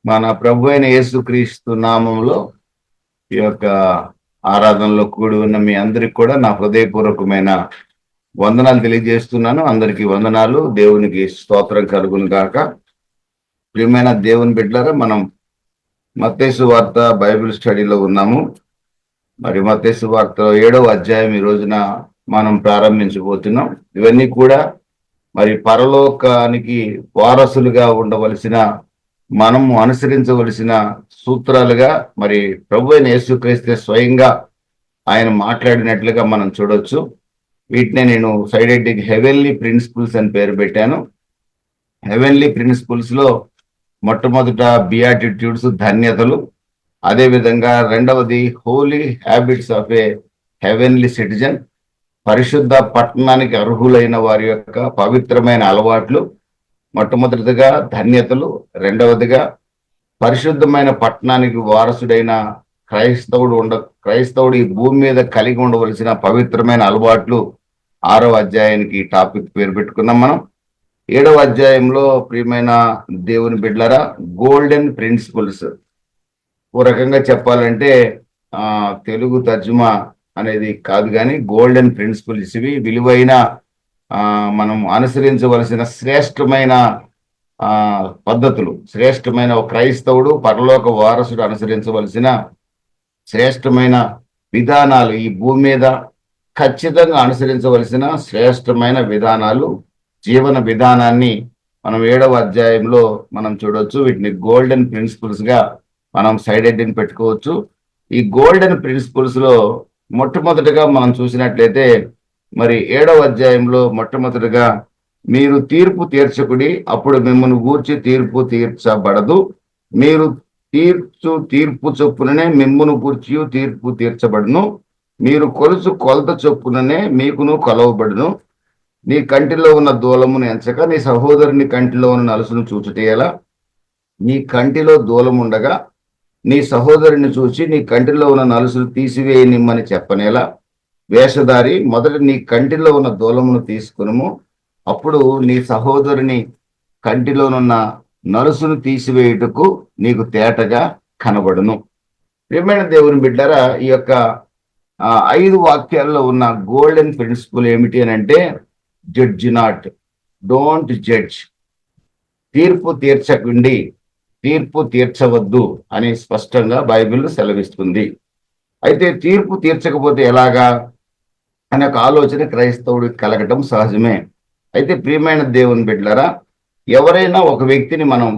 మన ప్రభు అయిన యేసుక్రీస్తు నామంలో ఈ యొక్క ఆరాధనలో కూడి ఉన్న మీ అందరికి కూడా నా హృదయపూర్వకమైన వందనాలు తెలియజేస్తున్నాను. అందరికీ వందనాలు. దేవునికి స్తోత్రం కలుగును గాక. ప్రియమైన దేవుని బిడ్డలారా, మనం మత్తయి సువార్త బైబిల్ స్టడీలో ఉన్నాము. మరి మత్తయి సువార్త 7వ అధ్యాయం ఈ రోజున మనం ప్రారంభించబోతున్నాం. ఇవన్నీ కూడా మరి పరలోకానికి వారసులుగా ఉండవలసిన, మనము అనుసరించవలసిన సూత్రాలుగా మరి ప్రభు అయిన యేసుక్రీస్తు స్వయంగా ఆయన మాట్లాడినట్లుగా మనం చూడొచ్చు. వీటినే నేను సైడ్ హెడ్డింగ్ హెవెన్లీ ప్రిన్సిపల్స్ అని పేరు పెట్టాను. హెవెన్లీ ప్రిన్సిపల్స్ లో మొట్టమొదట బియాటిట్యూడ్స్, ధన్యతలు. అదేవిధంగా రెండవది holy habits of a heavenly citizen, పరిశుద్ధ పట్టణానికి అర్హులైన వారి యొక్క పవిత్రమైన అలవాట్లు. మొట్టమొదటిగా ధన్యతలు, రెండవదిగా పరిశుద్ధమైన పట్టణానికి వారసుడైన క్రైస్తవుడు ఈ భూమి మీద కలిగి ఉండవలసిన పవిత్రమైన అలవాట్లు. 6వ అధ్యాయానికి టాపిక్ పేరు పెట్టుకున్నాం మనం. 7వ అధ్యాయంలో ప్రియమైన దేవుని బిడ్డలారా, గోల్డెన్ ప్రిన్సిపల్స్. ఓ రకంగా చెప్పాలంటే తెలుగు తర్జుమా అనేది కాదు, కానీ గోల్డెన్ ప్రిన్సిపల్స్ ఇవి విలువైన, మనం అనుసరించవలసిన శ్రేష్టమైన పద్ధతులు, శ్రేష్టమైన ఒక క్రైస్తవుడు పరలోక వారసుడు అనుసరించవలసిన శ్రేష్టమైన విధానాలు, ఈ భూమి మీద ఖచ్చితంగా అనుసరించవలసిన శ్రేష్టమైన విధానాలు, జీవన విధానాన్ని మనం 7వ అధ్యాయంలో మనం చూడవచ్చు. వీటిని గోల్డెన్ ప్రిన్సిపల్స్ గా మనం సైడ్ హెడ్డింగ్ పెట్టుకోవచ్చు. ఈ గోల్డెన్ ప్రిన్సిపల్స్ లో మొట్టమొదటిగా మనం చూసినట్లయితే మరి 7వ అధ్యాయంలో మొట్టమొదటిగా, మీరు తీర్పు తీర్చకుడి, అప్పుడు మిమ్మల్ని గూర్చి తీర్పు తీర్చబడదు. మీరు తీర్పు చొప్పుననే మిమ్మును గూర్చి తీర్పు తీర్చబడును. మీరు కొలుసు కొలత చొప్పుననే మీకును కొలవబడును. నీ కంటిలో ఉన్న దూలమును ఎంచక నీ సహోదరుని కంటిలో ఉన్న నలుసును చూచుటేలా, నీ కంటిలో దూలముండగా నీ సహోదరుని చూచి నీ కంటిలో ఉన్న నలుసును తీసివేయనిమ్మని చెప్పనేలా. వేషధారి, మొదట నీ కంటిలో ఉన్న దూలమును తీసుకునుము, అప్పుడు నీ సహోదరుని కంటిలోనున్న నలుసును తీసివేయుటకు నీకు తేటగా కనబడును. ప్రియమైన దేవుని బిడ్డరా, ఈ యొక్క 5 వాక్యాల్లో ఉన్న గోల్డెన్ ప్రిన్సిపల్ ఏమిటి అని అంటే, జడ్జ్ నాట్, డోంట్ జడ్జ్. తీర్పు తీర్చకండి, తీర్పు తీర్చవద్దు అని స్పష్టంగా బైబిల్ సెలవిస్తుంది. అయితే తీర్పు తీర్చకపోతే ఎలాగా అనే ఒక ఆలోచన క్రైస్తవుడికి కలగటం సహజమే. అయితే ప్రియమైన దేవుని బిడ్డలారా, ఎవరైనా ఒక వ్యక్తిని మనం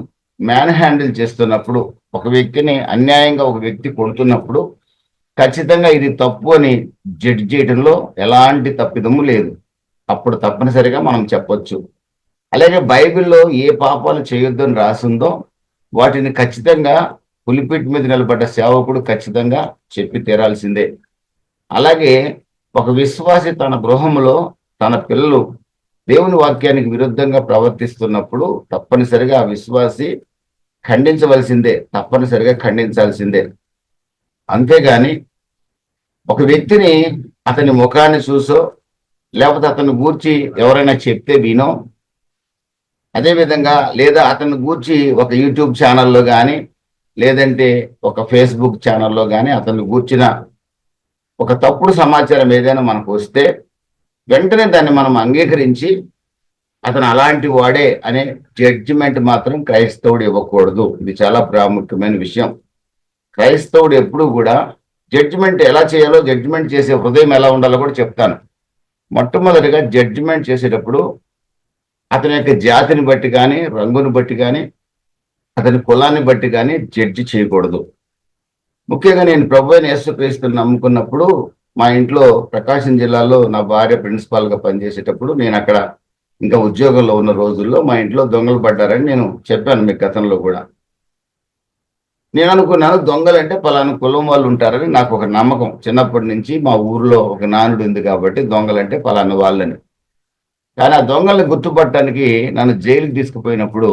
మ్యాన్ హ్యాండిల్ చేస్తున్నప్పుడు, ఒక వ్యక్తిని అన్యాయంగా ఒక వ్యక్తి కొడుతున్నప్పుడు ఖచ్చితంగా ఇది తప్పు అని జడ్జ్ చేయడంలో ఎలాంటి తప్పిదము లేదు. అప్పుడు తప్పనిసరిగా మనం చెప్పొచ్చు. అలాగే బైబిల్లో ఏ పాపాలు చేయొద్దని రాసిందో వాటిని ఖచ్చితంగా పులిపిట్ మీద నిలబడ్డ సేవకుడు ఖచ్చితంగా చెప్పి తీరాల్సిందే. అలాగే ఒక విశ్వాసి తన గృహంలో తన పిల్లలు దేవుని వాక్యానికి విరుద్ధంగా ప్రవర్తిస్తున్నప్పుడు తప్పనిసరిగా ఆ విశ్వాసి ఖండించవలసిందే, తప్పనిసరిగా ఖండించాల్సిందే. అంతేగాని ఒక వ్యక్తిని అతని ముఖాన్ని చూసో, లేకపోతే అతని గూర్చి ఎవరైనా చెప్తే వినో, అదేవిధంగా లేదా అతని గూర్చి ఒక యూట్యూబ్ ఛానల్లో కానీ లేదంటే ఒక ఫేస్బుక్ ఛానల్లో కానీ అతన్ని గూర్చిన ఒక తప్పుడు సమాచారం ఏదైనా మనకు వస్తే వెంటనే దాన్ని మనం అంగీకరించి అతను అలాంటి వాడే అనే జడ్జిమెంట్ మాత్రం క్రైస్తవుడు ఇవ్వకూడదు. ఇది చాలా ప్రాముఖ్యమైన విషయం. క్రైస్తవుడు ఎప్పుడు కూడా జడ్జిమెంట్ ఎలా చేయాలో, జడ్జిమెంట్ చేసే హృదయం ఎలా ఉండాలో కూడా చెప్తాను. మొట్టమొదటిగా జడ్జిమెంట్ చేసేటప్పుడు అతని యొక్క జాతిని బట్టి కానీ, రంగుని బట్టి కానీ, అతని కులాన్ని బట్టి కానీ జడ్జి చేయకూడదు. ముఖ్యంగా నేను ప్రభు అయిన యేసుక్రీస్తుని నమ్ముకున్నప్పుడు మా ఇంట్లో ప్రకాశం జిల్లాలో నా భార్య ప్రిన్సిపాల్గా పనిచేసేటప్పుడు, నేను అక్కడ ఇంకా ఉద్యోగంలో ఉన్న రోజుల్లో మా ఇంట్లో దొంగలు పడ్డారని నేను చెప్పాను మీకు గతంలో కూడా. నేను అనుకున్నాను దొంగలంటే పలానా కులం వాళ్ళు ఉంటారని. నాకు ఒక నమ్మకం చిన్నప్పటి నుంచి, మా ఊర్లో ఒక నానుడు ఉంది కాబట్టి దొంగలంటే పలానా వాళ్ళని. కానీ ఆ దొంగల్ని గుర్తుపట్టడానికి నన్ను జైలుకి తీసుకుపోయినప్పుడు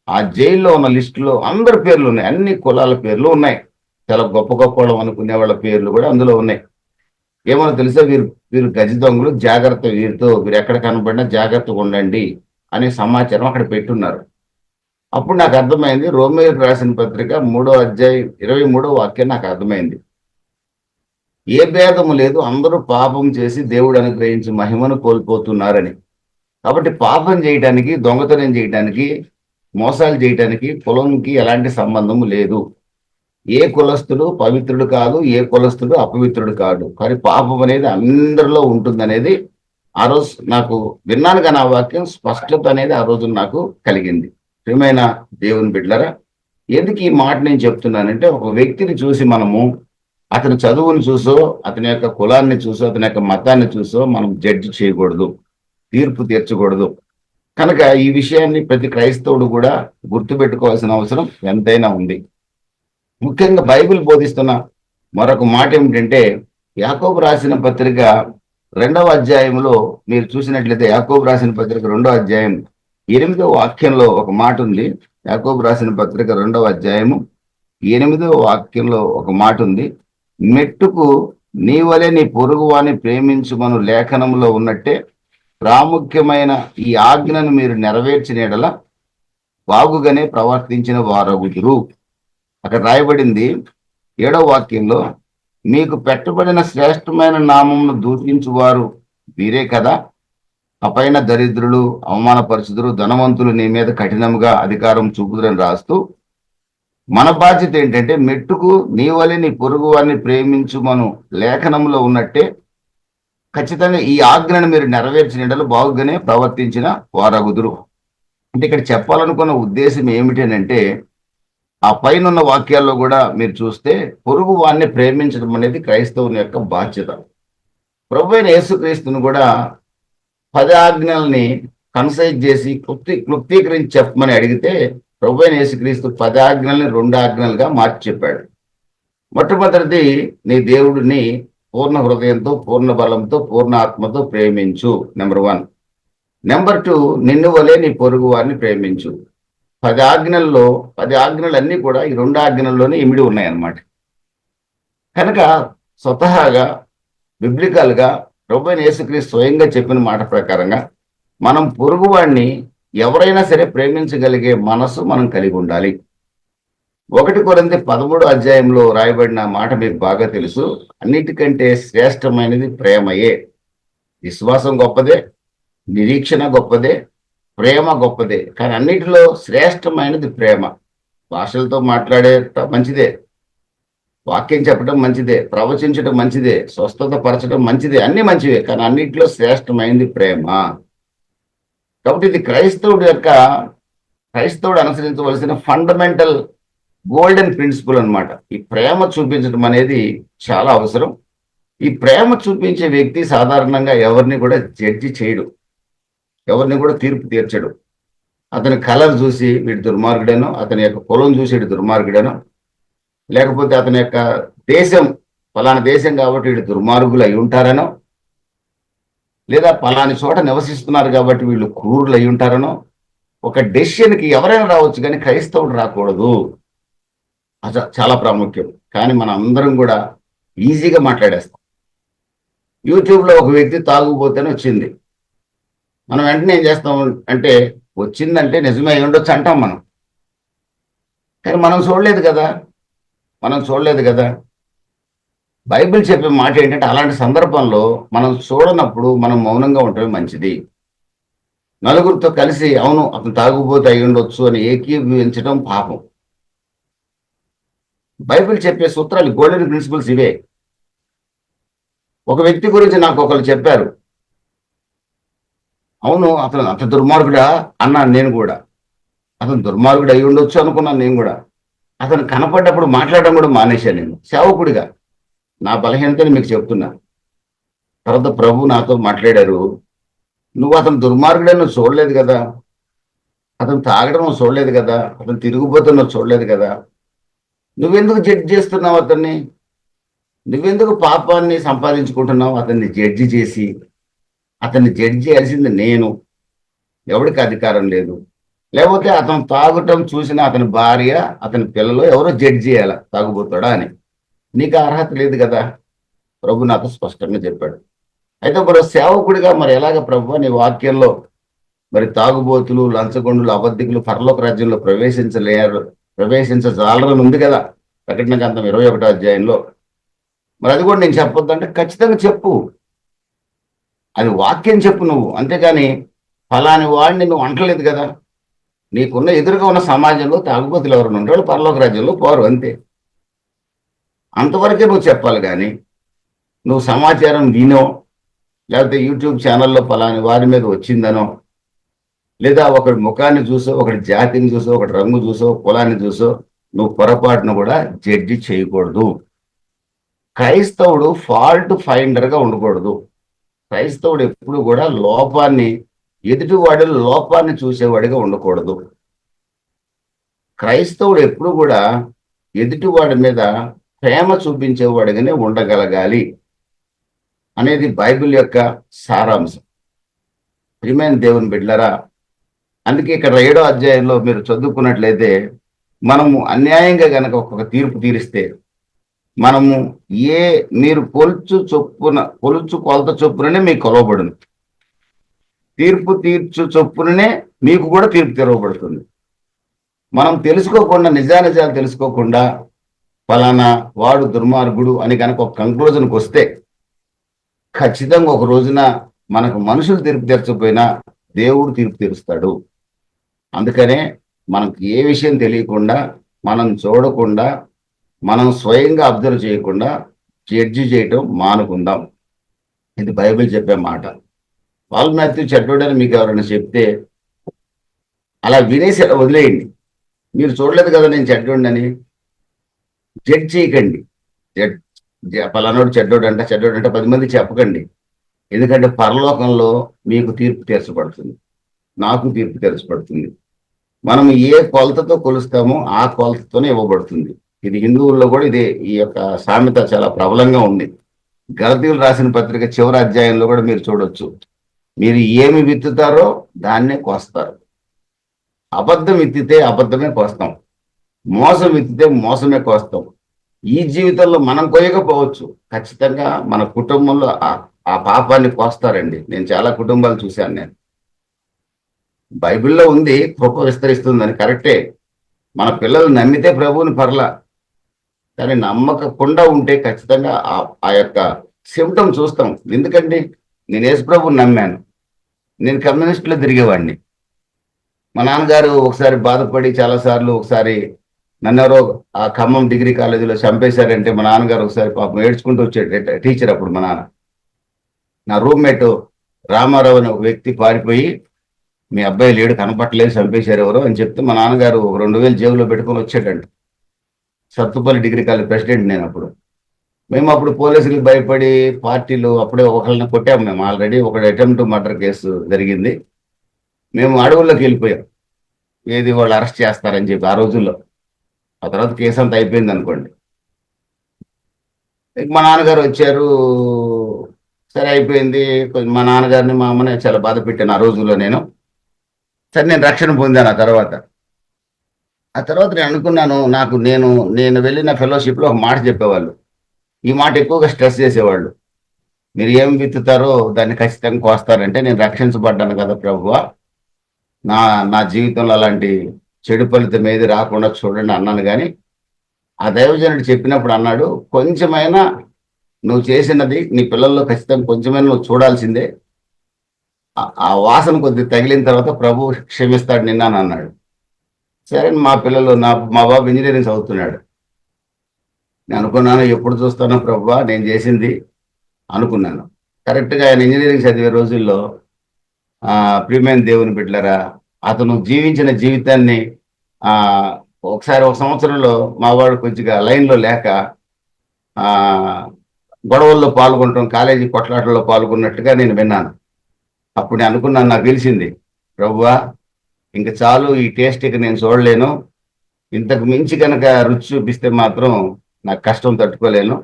ఆ జైల్లో ఉన్న లిస్టులో అందరి పేర్లు ఉన్నాయి, అన్ని కులాల పేర్లు ఉన్నాయి, చాలా గొప్ప గొప్ప వాళ్ళు అనుకునే వాళ్ళ పేర్లు కూడా అందులో ఉన్నాయి. ఏమన్నా తెలుసా, వీరు గజ దొంగలు, జాగ్రత్త, వీరు ఎక్కడ కనబడినా జాగ్రత్తగా ఉండండి అనే సమాచారం అక్కడ పెట్టున్నారు. అప్పుడు నాకు అర్థమైంది, రోమేయులకు రాసిన పత్రిక 3వ అధ్యాయం 23వ వాక్యం నాకు అర్థమైంది. ఏ భేదము లేదు, అందరూ పాపం చేసి దేవుడు అనుగ్రహించి మహిమను కోల్పోతున్నారని. కాబట్టి పాపం చేయటానికి, దొంగతనం చేయటానికి, మోసాలు చేయటానికి కులంకి ఎలాంటి సంబంధము లేదు. ఏ కులస్తుడు పవిత్రుడు కాదు, ఏ కులస్తుడు అపవిత్రుడు కాదు. కానీ పాపం అనేది అందరిలో ఉంటుందనేది ఆ రోజు నాకు విన్నాను, కానీ ఆ వాక్యం స్పష్టత అనేది ఆ రోజు నాకు కలిగింది. ప్రియమైన దేవుని బిడ్డలారా, ఎందుకు ఈ మాట నేను చెప్తున్నానంటే, ఒక వ్యక్తిని చూసి మనము అతని చదువుని చూసో, అతని యొక్క కులాన్ని చూసో, అతని యొక్క మతాన్ని చూసో మనం జడ్జి చేయకూడదు, తీర్పు తీర్చకూడదు. కనుక ఈ విషయాన్ని ప్రతి క్రైస్తవుడు కూడా గుర్తుపెట్టుకోవాల్సిన అవసరం ఎంతైనా ఉంది. ముఖ్యంగా బైబిల్ బోధిస్తున్న మరొక మాట ఏమిటంటే, యాకోబు రాసిన పత్రిక 2వ అధ్యాయంలో మీరు చూసినట్లయితే, యాకోబు రాసిన పత్రిక 2వ అధ్యాయం 8వ వాక్యంలో ఒక మాట ఉంది. యాకోబు రాసిన పత్రిక 2వ అధ్యాయము 8వ వాక్యంలో ఒక మాట ఉంది. మెట్టుకు నీ వలె నీ పొరుగువాని ప్రేమించుమను లేఖనంలో ఉన్నట్టే ప్రాముఖ్యమైన ఈ ఆజ్ఞను మీరు నెరవేర్చిన ఎడల బాగుగానే ప్రవర్తించిన వారగుదురు. అక్కడ రాయబడింది 7వ వాక్యంలో, మీకు పెట్టబడిన శ్రేష్టమైన నామమును దూషించువారు వీరే కదా. అపైన దరిద్రులు, అవమానపరుచుదురు, ధనవంతులు నీ మీద కఠినముగా అధికారం చూపుదురని రాస్తూ, మన బాధ్యత ఏంటంటే, మెట్టుకు నీ వలె నీ పొరుగు వారిని ప్రేమించుమను లేఖనంలో ఉన్నట్టే ఖచ్చితంగా ఈ ఆజ్ఞను మీరు నెరవేర్చిన ఎడల బాగుగానే ప్రవర్తించిన వారగుదురు. అంటే ఇక్కడ చెప్పాలనుకున్న ఉద్దేశం ఏమిటనంటే, ఆ పైన వాక్యాల్లో కూడా మీరు చూస్తే పొరుగు వారిని ప్రేమించడం అనేది క్రైస్తవుని యొక్క బాధ్యత. ప్రభువైన యేసుక్రీస్తును కూడా 10 ఆజ్ఞల్ని కన్సైజ్ చేసి క్లుప్తీకరించి చెప్పమని అడిగితే, ప్రభువైన యేసుక్రీస్తు 10 ఆజ్ఞల్ని 2 ఆజ్ఞలుగా మార్చి చెప్పాడు. మొట్టమొదటిది, నీ దేవుడిని పూర్ణ హృదయంతో, పూర్ణ బలంతో, పూర్ణ ఆత్మతో ప్రేమించు, నెంబర్ 1. నెంబర్ 2, నిన్ను వలె నీ పొరుగు వారిని ప్రేమించు. 10 ఆజ్ఞల్లో 10 ఆజ్ఞలన్నీ కూడా ఈ 2 ఆజ్ఞల్లోనే ఇమిడి ఉన్నాయన్నమాట. కనుక స్వతహాగా బిబ్లికల్గా ప్రభువైన యేసుక్రీస్తు స్వయంగా చెప్పిన మాట ప్రకారంగా మనం పొరుగువాడిని ఎవరైనా సరే ప్రేమించగలిగే మనసు మనం కలిగి ఉండాలి. 1 కొరింథీ 13వ అధ్యాయంలో రాయబడిన మాట మీకు బాగా తెలుసు. అన్నిటికంటే శ్రేష్టమైనది ప్రేమయే. విశ్వాసం గొప్పదే, నిరీక్షణ గొప్పదే, ప్రేమ గొప్పదే. కానీ అన్నిటిలో శ్రేష్టమైనది ప్రేమ. భాషలతో మాట్లాడటం మంచిదే, వాక్యం చెప్పడం మంచిదే, ప్రవచించడం మంచిదే, స్వస్థత పరచడం మంచిదే, అన్ని మంచివే. కానీ అన్నిటిలో శ్రేష్టమైనది ప్రేమ. కాబట్టి ఇది క్రైస్తవుడు అనుసరించవలసిన ఫండమెంటల్ గోల్డెన్ ప్రిన్సిపల్ అన్నమాట. ఈ ప్రేమ చూపించడం అనేది చాలా అవసరం. ఈ ప్రేమ చూపించే వ్యక్తి సాధారణంగా ఎవరిని కూడా జడ్జి చేయడు, ఎవరిని కూడా తీర్పు తీర్చడు. అతని కలర్ చూసి వీడు దుర్మార్గుడేనో, అతని యొక్క కులం చూసి వీడు దుర్మార్గుడేనో, లేకపోతే అతని యొక్క దేశం ఫలానా దేశం కాబట్టి వీళ్ళు దుర్మార్గులు అయి ఉంటారనో, లేదా ఫలాని చోట నివసిస్తున్నారు కాబట్టి వీళ్ళు క్రూరులు అయి ఉంటారనో ఒక డెసిషన్కి ఎవరైనా రావచ్చు, కానీ క్రైస్తవుడు రాకూడదు. అది చాలా ప్రాముఖ్యం. కానీ మనం అందరం కూడా ఈజీగా మాట్లాడేస్తాం. యూట్యూబ్లో ఒక వ్యక్తి తాగుబోతేనే వచ్చింది, మనం వెంటనే ఏం చేస్తాం అంటే, వచ్చిందంటే నిజమే అయి ఉండొచ్చు అంటాం మనం. కానీ మనం చూడలేదు కదా. బైబిల్ చెప్పే మాట ఏంటంటే, అలాంటి సందర్భంలో మనం చూడనప్పుడు మనం మౌనంగా ఉండటం మంచిది. నలుగురితో కలిసి అవును అతను తాగుబోతే అయి ఉండొచ్చు అని ఏకీభవించడం పాపం. బైబిల్ చెప్పే సూత్రాలు, గోల్డెన్ ప్రిన్సిపల్స్ ఇవే. ఒక వ్యక్తి గురించి నాకు ఒకరు చెప్పారు, అవును అతను అంత దుర్మార్గుడా అన్నాను నేను కూడా. అతను దుర్మార్గుడు అయి ఉండొచ్చు అనుకున్నాను నేను కూడా. అతను కనపడ్డప్పుడు మాట్లాడడం కూడా మానేశాను నేను, సేవకుడిగా. నా బలహీనతని మీకు చెప్తున్నా. తర్వాత ప్రభు నాతో మాట్లాడారు, నువ్వు అతను దుర్మార్గుడని నువ్వు చూడలేదు కదా, అతను తాగడం నువ్వు చూడలేదు కదా, అతను తిరిగిపోతే నువ్వు చూడలేదు కదా, నువ్వెందుకు జడ్జి చేస్తున్నావు అతన్ని? నువ్వెందుకు పాపాన్ని సంపాదించుకుంటున్నావు? అతన్ని జడ్జి చేసి, అతన్ని జడ్జి చేయాల్సింది నేను, ఎవరికి అధికారం లేదు. లేకపోతే అతను తాగటం చూసిన అతని భార్య, అతని పిల్లలు ఎవరో జడ్జి చేయాల, తాగుబోతాడా అని. నీకు అర్హత లేదు కదా, ప్రభు నాతో స్పష్టంగా చెప్పాడు. అయితే మరి సేవకుడిగా మరి ఎలాగ ప్రభు నీ వాక్యంలో మరి తాగుబోతులు, లంచగొండులు, అబద్ధికులు పరలోక రాజ్యంలో ప్రవేశించజాలరని ఉంది కదా ప్రకటన గ్రంథం 21వ అధ్యాయంలో. మరి అది కూడా నేను చెప్పొద్దంటే ఖచ్చితంగా చెప్పు, అది వాక్యం చెప్పు నువ్వు, అంతేకాని ఫలాని వాడిని నువ్వు అంటలేదు కదా. నీకున్న ఎదురుగా ఉన్న సమాజంలో తాగుబోతులు ఎవరైనా ఉంటే వాళ్ళు పరలోక రాజ్యంలో పోరు, అంతే. అంతవరకే నువ్వు చెప్పాలి. కానీ నువ్వు సమాచారం వినో, లేకపోతే యూట్యూబ్ ఛానల్లో ఫలాని వారి మీద వచ్చిందనో, లేదా ఒకటి ముఖాన్ని చూసో, ఒకటి జాతిని చూసో, ఒకటి రంగు చూసో, కులాన్ని చూసో నువ్వు పొరపాటును కూడా జడ్జి చేయకూడదు. క్రైస్తవుడు ఫాల్ట్ ఫైండర్గా ఉండకూడదు. క్రైస్తవుడు ఎప్పుడు కూడా ఎదుటివాడి లోపాన్ని చూసేవాడిగా ఉండకూడదు. క్రైస్తవుడు ఎప్పుడు కూడా ఎదుటివాడి మీద ప్రేమ చూపించేవాడిగానే ఉండగలగాలి అనేది బైబిల్ యొక్క సారాంశం. ప్రియమైన దేవుని బిడ్డలారా, అందుకే ఇక్కడ 7వ అధ్యాయంలో మీరు చదువుకున్నట్లయితే, మనము అన్యాయంగా గనక ఒక్కొక్క తీర్పు తీరిస్తే, మనము మీరు కొలుచు కొలత చొప్పుననే మీకు కొలవబడును. తీర్పు తీర్చు చొప్పుననే మీకు కూడా తీర్పు తెరవబడుతుంది. మనం తెలుసుకోకుండా, నిజానిజాలు తెలుసుకోకుండా ఫలానా వాడు దుర్మార్గుడు అని కనుక ఒక కంక్లూజన్కి వస్తే, ఖచ్చితంగా ఒక రోజున మనకు మనుషులు తీర్పు తెరచకపోయినా దేవుడు తీర్పు తీరుస్తాడు. అందుకనే మనకు ఏ విషయం తెలియకుండా, మనం చూడకుండా, మనం స్వయంగా అబ్జర్వ్ చేయకుండా జడ్జి చేయటం మానుకుందాం. ఇది బైబిల్ చెప్పే మాట. పాల్ మాథ్యూ చెడ్డోడని మీకు ఎవరైనా చెప్తే అలా వినేసి వదిలేయండి. మీరు చూడలేదు కదా నేను చెడ్డోడని, జడ్జ్ చేయకండి. పలానోడు చెడ్డోడంట 10 మంది చెప్పకండి. ఎందుకంటే పరలోకంలో మీకు తీర్పు తీర్చబడుతుంది, నాకు తీర్పు తీర్చబడుతుంది. మనం ఏ కొలతతో కొలుస్తామో ఆ కొలతతోనే ఇవ్వబడుతుంది. ఇది హిందువుల్లో కూడా ఈ యొక్క సామెత చాలా ప్రబలంగా ఉంది. గలతీయులు రాసిన పత్రిక చివరి అధ్యాయంలో కూడా మీరు చూడొచ్చు. మీరు ఏమి విత్తుతారో దాన్నే కోస్తారు. అబద్ధం విత్తితే అబద్ధమే కోస్తాం, మోసం విత్తితే మోసమే కోస్తాం. ఈ జీవితంలో మనం కోయకపోవచ్చు, ఖచ్చితంగా మన కుటుంబంలో ఆ పాపాన్ని కోస్తారండి. నేను చాలా కుటుంబాలు చూశాను. నేను బైబిల్లో ఉంది కృప విస్తరిస్తుందని, కరెక్టే. మన పిల్లలు నమ్మితే ప్రభువుని పర్లా, కానీ నమ్మకకుండా ఉంటే ఖచ్చితంగా ఆ యొక్క సిమ్టమ్ చూస్తాం. ఎందుకంటే నేను యేసు ప్రభువుని నమ్మాను, నేను కమ్యూనిస్టులో తిరిగేవాడిని. మా నాన్నగారు ఒకసారి బాధపడి చాలాసార్లు, ఒకసారి నన్నెవరో ఆ ఖమ్మం డిగ్రీ కాలేజీలో చంపేశారంటే మా నాన్నగారు ఒకసారి పాపం ఏడ్చుకుంటూ వచ్చాడు. టీచర్ అప్పుడు మా నాన్న. నా రూమ్మేట్ రామారావు అనే ఒక వ్యక్తి పారిపోయి, మీ అబ్బాయి లేడు, కనపట్టలేదు, చంపేశారు ఎవరో అని చెప్తే మా నాన్నగారు 2000 జేబులో పెట్టుకొని వచ్చాడంట. సత్తుపల్లి డిగ్రీ కాలేజ్ ప్రెసిడెంట్ నేను అప్పుడు. మేము అప్పుడు పోలీసులకు భయపడి పార్టీలు అప్పుడే ఒకళ్ళని కొట్టాము. మేము ఆల్రెడీ ఒక అటెంప్ట్ మర్డర్ కేసు జరిగింది. మేము అడవుల్లోకి వెళ్ళిపోయాం, ఏది వాళ్ళు అరెస్ట్ చేస్తారని చెప్పి ఆ రోజుల్లో. ఆ తర్వాత కేసు అంతా అయిపోయింది అనుకోండి. మా నాన్నగారు వచ్చారు, సరే అయిపోయింది. మా నాన్నగారిని మా అమ్మని చాలా బాధ పెట్టాను ఆ రోజుల్లో నేను. సరే నేను రక్షణ పొందాను. ఆ తర్వాత నేను అనుకున్నాను, నేను వెళ్ళిన ఫెలోషిప్లో ఒక మాట చెప్పేవాళ్ళు, ఈ మాట ఎక్కువగా స్ట్రెస్ చేసేవాళ్ళు. మీరు ఏం విత్తుతారో దాన్ని ఖచ్చితంగా కోస్తారంటే, నేను రక్షించబడ్డాను కదా ప్రభువా, నా జీవితంలో అలాంటి చెడు ఫలితం ఏది రాకుండా చూడండి అన్నాను. కానీ ఆ దైవజనుడు చెప్పినప్పుడు అన్నాడు, కొంచెమైనా నువ్వు చేసినది నీ పిల్లల్లో ఖచ్చితంగా కొంచెమైనా నువ్వు చూడాల్సిందే, ఆ వాసన కొద్దిగా తగిలిన తర్వాత ప్రభు క్షమిస్తాడు నిన్న అని అన్నాడు. సరే మా పిల్లలు, మా బాబు ఇంజనీరింగ్ చదువుతున్నాడు. నేను అనుకున్నాను, ఎప్పుడు చూస్తానో ప్రభువా నేను చేసింది అనుకున్నాను. కరెక్ట్గా ఆయన ఇంజనీరింగ్ చదివే రోజుల్లో, ప్రియమైన దేవుని బిడ్డలారా, అతను జీవించిన జీవితాన్ని ఒకసారి ఒక సంవత్సరంలో మా వాడు కొద్దిగా లైన్లో లేక గొడవల్లో పాల్గొనటం, కాలేజీ కొట్లాటల్లో పాల్గొన్నట్టుగా నేను విన్నాను. అప్పుడు నేను అనుకున్నాను, నాకు తెలిసింది, ప్రభువా ఇంక చాలు, ఈ టేస్ట్ ఇక నేను చూడలేను, ఇంతకు మించి కనుక రుచి చూపిస్తే మాత్రం నాకు కష్టం తట్టుకోలేను,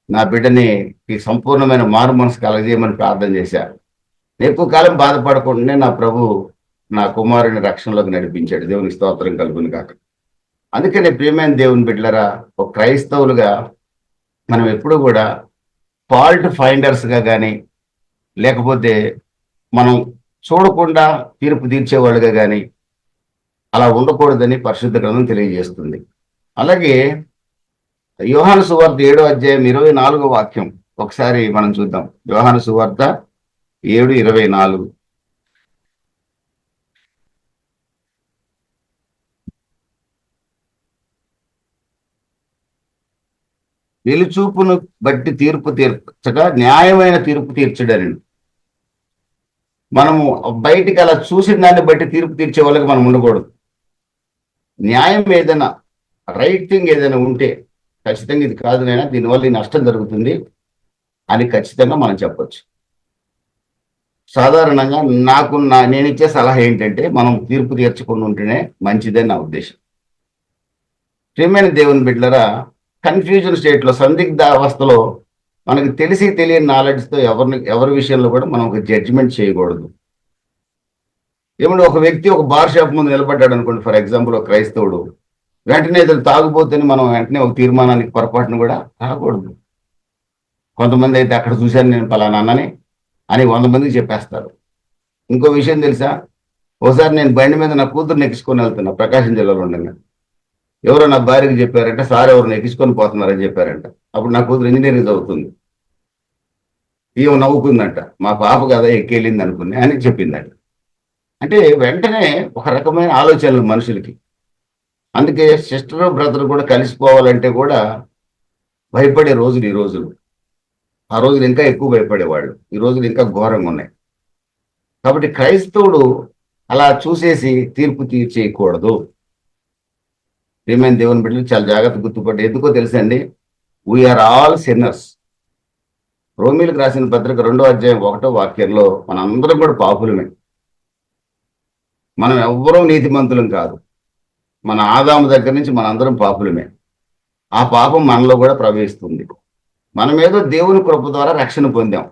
నా బిడ్డని ఈ సంపూర్ణమైన మారు మనసు కలగజేయమని ప్రార్థన చేశాను. ఎక్కువ కాలం బాధపడకుండానే నా ప్రభు నా కుమారుని రక్షణలోకి నడిపించాడు. దేవునికి స్తోత్రం కలుగును కాక. అందుకని ప్రియమైన దేవుని బిడ్డలారా, ఒక క్రైస్తవులుగా మనం ఎప్పుడు కూడా ఫాల్ట్ ఫైండర్స్గా కానీ, లేకపోతే మనం చూడకుండా తీర్పు తీర్చేవాళ్ళుగా కానీ అలా ఉండకూడదని పరిశుద్ధ గ్రంథం తెలియజేస్తుంది. అలాగే యోహాను సువార్త 7వ అధ్యాయం 24వ వాక్యం ఒకసారి మనం చూద్దాం. యోహాను సువార్త 7:24. వెలుచూపును బట్టి తీర్పు తీర్చగా న్యాయమైన తీర్పు తీర్చడని. మనము బయటికి అలా చూసిన దాన్ని బట్టి తీర్పు తీర్చే వాళ్ళకి మనం ఉండకూడదు. న్యాయం ఏదైనా, రైట్ థింగ్ ఏదైనా ఉంటే ఖచ్చితంగా ఇది కాదు నైనా, దీనివల్ల ఈ నష్టం జరుగుతుంది అని ఖచ్చితంగా మనం చెప్పొచ్చు. సాధారణంగా నేను ఇచ్చే సలహా ఏంటంటే మనం తీర్పు తీర్చకుండా ఉంటేనే మంచిదని నా ఉద్దేశం. ప్రియమైన దేవుని బిడ్డలారా, కన్ఫ్యూజన్ స్టేట్లో, సందిగ్ధ అవస్థలో మనకి తెలిసి తెలియని నాలెడ్జ్తో ఎవరి విషయంలో కూడా మనం ఒక జడ్జిమెంట్ చేయకూడదు. ఏమంటే ఒక వ్యక్తి ఒక బార్ షాప్ ముందు నిలబడ్డాడు అనుకోండి, ఫర్ ఎగ్జాంపుల్ ఒక క్రైస్తవుడు, వెంటనే ఇతను తాగుబోతేనే మనం వెంటనే ఒక తీర్మానానికి పొరపాటును కూడా రాకూడదు. కొంతమంది అయితే అక్కడ చూశాను నేను పలానా అన్నని అని 100 మందికి చెప్పేస్తారు. ఇంకో విషయం తెలుసా, ఒకసారి నేను బండి మీద నా కూతురుని ఎక్కించుకొని వెళ్తున్నా, ప్రకాశం జిల్లాలో ఉండగా. ఎవరో నా భార్యకి చెప్పారంట, సార్ ఎవరిని ఎక్కించుకొని పోతున్నారని చెప్పారంట. అప్పుడు నా కూతురు ఇంజనీరింగ్ చదువుతుంది. ఈమె నవ్వుకుందంట, మా పాప కదా ఎక్కెళ్ళింది అనుకుని అని చెప్పిందంట. అంటే వెంటనే ఒక రకమైన ఆలోచనలు మనుషులకి. అందుకే సిస్టర్ బ్రదర్ కూడా కలిసిపోవాలంటే కూడా భయపడే రోజులు ఈ రోజులు. ఆ రోజులు ఇంకా ఎక్కువ భయపడేవాళ్ళు, ఈ రోజులు ఇంకా ఘోరంగా ఉన్నాయి. కాబట్టి క్రైస్తవుడు అలా చూసేసి తీర్పు తీర్చేయకూడదు. ప్రియమైన దేవుని బిడ్డలు చాలా జాగ్రత్త గుర్తుపట్టి, ఎందుకో తెలుసండి, వీఆర్ ఆల్ సిన్నర్స్. రోమీలకు రాసిన పత్రిక 2వ అధ్యాయం 1వ వాక్యంలో మనందరం కూడా పాపులమే. మనం ఎవ్వరూ నీతిమంతులం కాదు. మన ఆదాము దగ్గర నుంచి మనందరం పాపులమే. ఆ పాపం మనలో కూడా ప్రవేశిస్తుంది. మనమేదో దేవుని కృప ద్వారా రక్షణ పొందాం,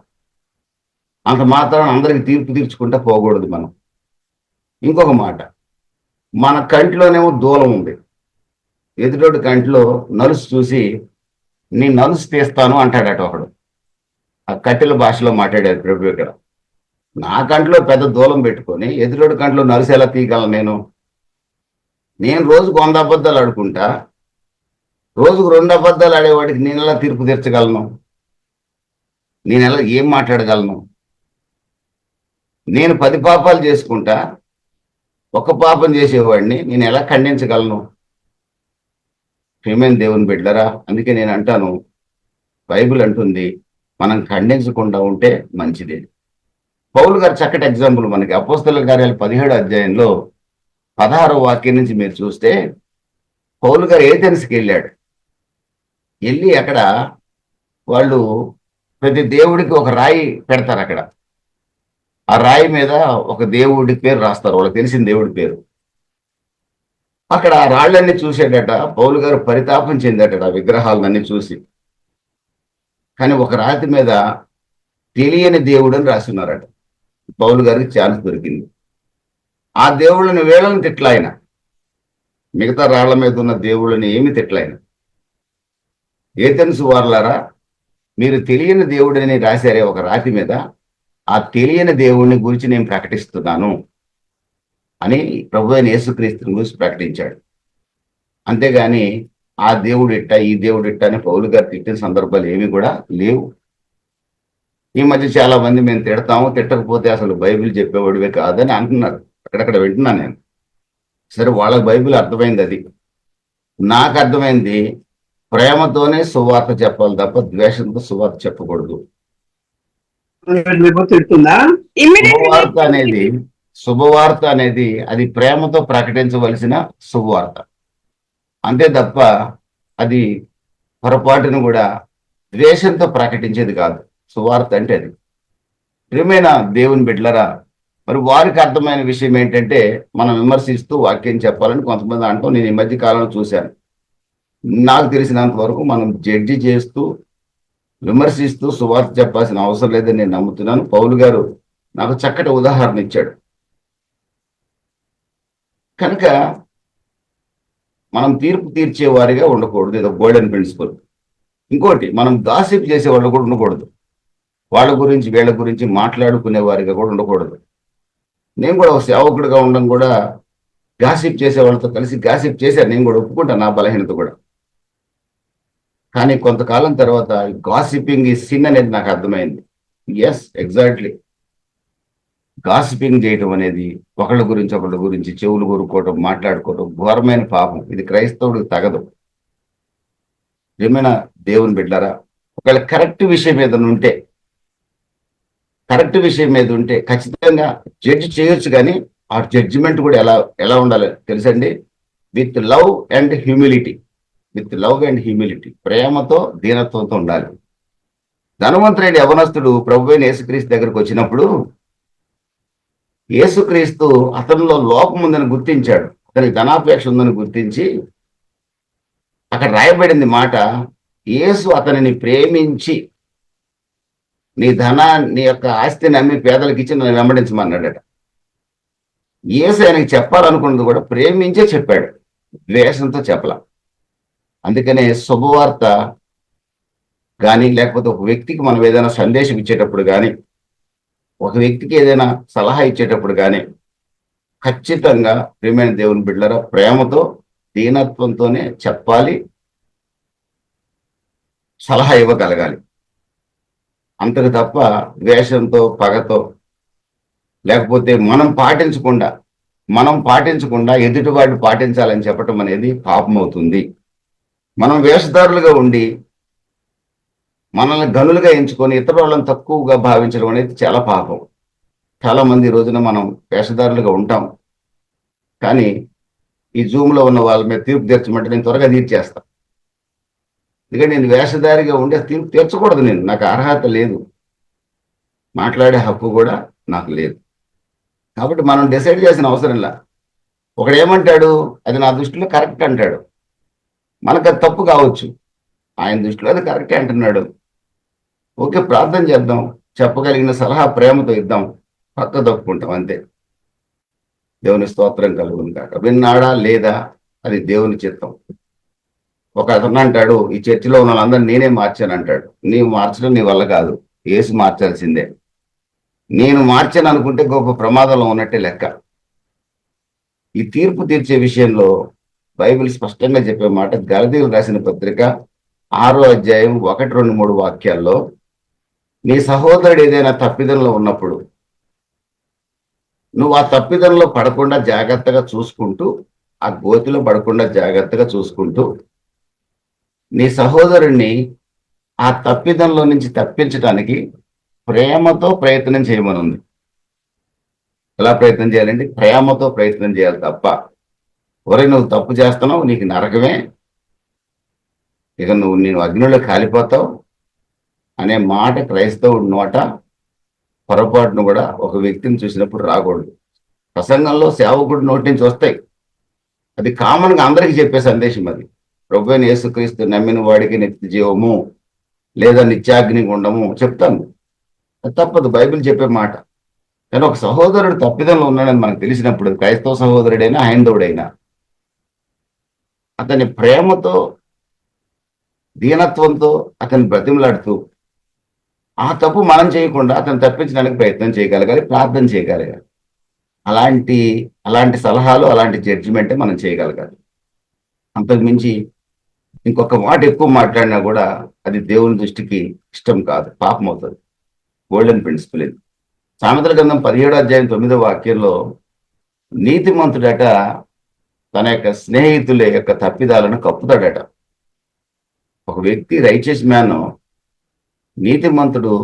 అంత మాత్రం అందరికి తీర్పు తీర్చుకుంటా పోకూడదు మనం. ఇంకొక మాట, మన కంటిలోనేమో దూలం ఉంది, ఎదుటోడి కంటిలో నలుసు చూసి నీ నలుసు తీస్తాను అంటాడట ఒకడు. ఆ కట్టెల భాషలో మాట్లాడారు ప్రభు ఇక్కడ. నా కంట్లో పెద్ద దూలం పెట్టుకొని ఎదుటోడి కంట్లో నలుసు ఎలా తీయగలను? నేను రోజుకు 100 అబద్ధాలు ఆడుకుంటా, రోజుకు 2 అబద్ధాలు ఆడేవాడికి నేను ఎలా తీర్పు తీర్చగలను? నేను ఎలా ఏం మాట్లాడగలను? నేను 10 పాపాలు చేసుకుంటా, ఒక పాపం చేసేవాడిని నేను ఎలా ఖండించగలను? ప్రియమైన దేవుని బిడ్డలారా, అందుకే నేను అంటాను, బైబిల్ అంటుంది మనం ఖండించకుండా ఉంటే మంచిది. పౌలు గారు చక్కటి ఎగ్జాంపుల్ మనకి. అపోస్తలుల కార్యాలు 17వ అధ్యాయంలో 16వ వాక్యం నుంచి మీరు చూస్తే, పౌలు గారు ఏథెన్స్కి వెళ్ళాడు. వెళ్ళి అక్కడ వాళ్ళు ప్రతి దేవుడికి ఒక రాయి పెడతారు. అక్కడ ఆ రాయి మీద ఒక దేవుడి పేరు రాస్తారు, వాళ్ళకి తెలిసిన దేవుడి పేరు. అక్కడ ఆ రాళ్ళన్నీ చూసేటట పౌలు గారు పరితాపం చెందేటట ఆ విగ్రహాలన్నీ చూసి. కానీ ఒక రాతి మీద తెలియని దేవుడు అని రాస్తున్నారట. పౌలు గారికి ఛాన్స్ దొరికింది. ఆ దేవుళ్ళని వేళను తిట్లాయన, మిగతా రాళ్ల మీద ఉన్న దేవుళ్ళని ఏమి తిట్లాయన. ఏథెన్సు వారలారా, మీరు తెలియని దేవుడిని రాశారే ఒక రాతి మీద, ఆ తెలియని దేవుడిని గురించి నేను ప్రకటిస్తున్నాను అని ప్రభు అయిన యేసుక్రీస్తుని గురించి ప్రకటించాడు. అంతేగాని ఆ దేవుడు ఇట్ట, ఈ దేవుడు ఇట్ట అని పౌలు గారు తిట్టిన సందర్భాలు ఏమి కూడా లేవు. ఈ మధ్య చాలా మంది మేము తిడతాము, తిట్టకపోతే అసలు బైబిల్ చెప్పేవాడివే కాదని అంటున్నారు. అక్కడక్కడ వింటున్నాను నేను. సరే, వాళ్ళకి బైబిల్ అర్థమైంది. అది నాకు అర్థమైంది, ప్రేమతోనే సువార్త చెప్పాలి తప్ప ద్వేషంతో సువార్త చెప్పకూడదు. శుభవార్త అనేది అది ప్రేమతో ప్రకటించవలసిన శుభవార్త, అంతే తప్ప అది పొరపాటును కూడా ద్వేషంతో ప్రకటించేది కాదు సువార్త అంటే. అది ప్రియమైన దేవుని బిడ్డలారా, మరి వారికి అర్థమైన విషయం ఏంటంటే మనం విమర్శిస్తూ వాక్యం చెప్పాలని కొంతమంది అంటాం. నేను ఈ మధ్య కాలంలో చూశాను. నాకు తెలిసినంత వరకు మనం జడ్జి చేస్తూ విమర్శిస్తూ సువార్త చెప్పాల్సిన అవసరం లేదని నేను నమ్ముతున్నాను. పౌలు గారు నాకు చక్కటి ఉదాహరణ ఇచ్చాడు. కనుక మనం తీర్పు తీర్చే వారిగా ఉండకూడదు, ఇది గోల్డెన్ ప్రిన్సిపల్. ఇంకోటి, మనం గాసిప్ చేసే వాళ్ళు కూడా ఉండకూడదు. వాళ్ళ గురించి వీళ్ళ గురించి మాట్లాడుకునే వారిగా కూడా ఉండకూడదు. నేను కూడా ఒక సేవకుడిగా ఉండడం కూడా గాసిప్ చేసే వాళ్ళతో కలిసి గాసిప్ చేశాను. నేను కూడా ఒప్పుకుంటాను నా బలహీనత కూడా. కానీ కొంతకాలం తర్వాత గాసిపింగ్ ఈ సిన్ అనేది నాకు అర్థమైంది. Yes, exactly. గాసిపింగ్ చేయటం అనేది ఒకళ్ళ గురించి చెవులు కొరుక్కోవటం, మాట్లాడుకోవటం ఘోరమైన పాపం. ఇది క్రైస్తవుడికి తగదు. ఏమైనా దేవుని బిడ్డారా, ఒకవేళ కరెక్ట్ విషయం మీద ఉంటే ఖచ్చితంగా జడ్జి చేయొచ్చు. కానీ ఆ జడ్జిమెంట్ కూడా ఎలా ఎలా ఉండాలి తెలుసండి? With love and humility. ప్రేమతో, దీనత్వంతో ఉండాలి. ధనవంతుడైన యవనస్తుడు ప్రభువైన యేసుక్రీస్తు దగ్గరకు వచ్చినప్పుడు యేసుక్రీస్తు అతనిలో లోపం ఉందని గుర్తించాడు. అతనికి ధనాపేక్ష ఉందని గుర్తించి అక్కడ రాయబడింది మాట, యేసు అతనిని ప్రేమించి నీ యొక్క ఆస్తిని అమ్మి పేదలకు ఇచ్చి నన్ను వెంబడించమన్నాడట. యేసు ఆయనకి చెప్పాలనుకున్నది కూడా ప్రేమించే చెప్పాడు, ద్వేషంతో చెప్పలా. అందుకనే శుభవార్త కానీ, లేకపోతే ఒక వ్యక్తికి మనం ఏదైనా సందేశం ఇచ్చేటప్పుడు కానీ, ఒక వ్యక్తికి ఏదైనా సలహా ఇచ్చేటప్పుడు కానీ ఖచ్చితంగా ప్రియమైన దేవుని బిడ్డలారా ప్రేమతో, దీనత్వంతోనే చెప్పాలి, సలహా ఇవ్వగలగాలి. అంతకు తప్ప ద్వేషంతో, పగతో, లేకపోతే మనం పాటించకుండా ఎదుటివాడిని పాటించాలని చెప్పటం అనేది పాపం అవుతుంది. మనం వేషధారులుగా ఉండి మనల్ని గనులుగా ఎంచుకొని ఇతర వాళ్ళని తక్కువగా భావించడం అనేది చాలా పాపం. చాలా మంది ఈ రోజున మనం వేషధారులుగా ఉంటాం. కానీ ఈ జూమ్లో ఉన్న వాళ్ళ మీద తీర్పు తీర్చమంటే నేను త్వరగా తీర్చేస్తాను. ఎందుకంటే నేను వేషధారిగా ఉండి తీర్పు తీర్చకూడదు. నాకు అర్హత లేదు, మాట్లాడే హక్కు కూడా నాకు లేదు. కాబట్టి మనం డిసైడ్ చేసిన అవసరంలా. ఒకడు ఏమంటాడు, అది నా దృష్టిలో కరెక్ట్ అంటాడు. మనకు అది తప్పు కావచ్చు, ఆయన దృష్టిలో అది కరెక్టే అంటున్నాడు. ఓకే, ప్రార్థన చేద్దాం, చెప్పగలిగిన సలహా ప్రేమతో ఇద్దాం, పక్క తప్పుకుంటాం అంతే. దేవుని స్తోత్రం కలుగును కాక. విన్నాడా లేదా అది దేవుని చిత్తం. ఒక అతను అంటాడు, ఈ చర్చిలో ఉన్న వాళ్ళందరూ నేనే మార్చాను అంటాడు. నీవు మార్చడం నీ వల్ల కాదు, యేసు మార్చాల్సిందే. నేను మార్చాను అనుకుంటే గొప్ప ప్రమాదంలో ఉన్నట్టే లెక్క. ఈ తీర్పు తీర్చే విషయంలో బైబిల్ స్పష్టంగా చెప్పే మాట, గలతీయులకు రాసిన పత్రిక 6వ అధ్యాయం 1, 2, 3 వాక్యాల్లో, నీ సహోదరుడు ఏదైనా తప్పిదంలో ఉన్నప్పుడు నువ్వు ఆ తప్పిదంలో పడకుండా జాగ్రత్తగా చూసుకుంటూ, ఆ గోతిలో పడకుండా జాగ్రత్తగా చూసుకుంటూ నీ సహోదరుణ్ణి ఆ తప్పిదంలో నుంచి తప్పించడానికి ప్రేమతో ప్రయత్నం చేయమనుంది. ఎలా ప్రయత్నం చేయాలండి? ప్రేమతో ప్రయత్నం చేయాలి తప్ప, ఒరే నువ్వు తప్పు చేస్తున్నావు, నీకు నరకమే, ఇక నేను అగ్నిలో కాలిపోతావు అనే మాట క్రైస్తవుడి నోట పొరపాటును కూడా ఒక వ్యక్తిని చూసినప్పుడు రాకూడదు. ప్రసంగంలో సేవకుడి నోటి నుంచి వస్తాయి, అది కామన్గా అందరికీ చెప్పే సందేశం. అది ప్రభువైన యేసుక్రీస్తు నమ్మిన వాడికి నిత్య జీవము లేదా నిత్యాగ్ని గుండము చెప్తాను, అది తప్పదు, బైబిల్ చెప్పే మాట. కానీ ఒక సహోదరుడు తప్పిదంలో ఉన్నాడని మనకు తెలిసినప్పుడు, క్రైస్తవ సహోదరుడైనా హైందవుడైనా, అతని ప్రేమతో, దీనత్వంతో అతన్ని బ్రతిమలాడుతూ ఆ తప్పు మనం చేయకుండా అతను తప్పించడానికి ప్రయత్నం చేయగలగాలి, ప్రార్థన చేయగలగాలి. అలాంటి సలహాలు, అలాంటి జడ్జిమెంటే మనం చేయగలగాలి. అంతకు మించి ఇంకొక మాట ఎక్కువ మాట్లాడినా కూడా అది దేవుని దృష్టికి ఇష్టం కాదు, పాపం అవుతుంది. గోల్డెన్ ప్రిన్సిపల్ ఇది. సామెతల గ్రంథం 17వ అధ్యాయం 9వ వాక్యంలో, నీతిమంతుడట తన యొక్క స్నేహితుల యొక్క తప్పిదాలను కప్పుతాడట. ఒక వ్యక్తి రైచియస్ మ్యాన్, నీతిమంతుడు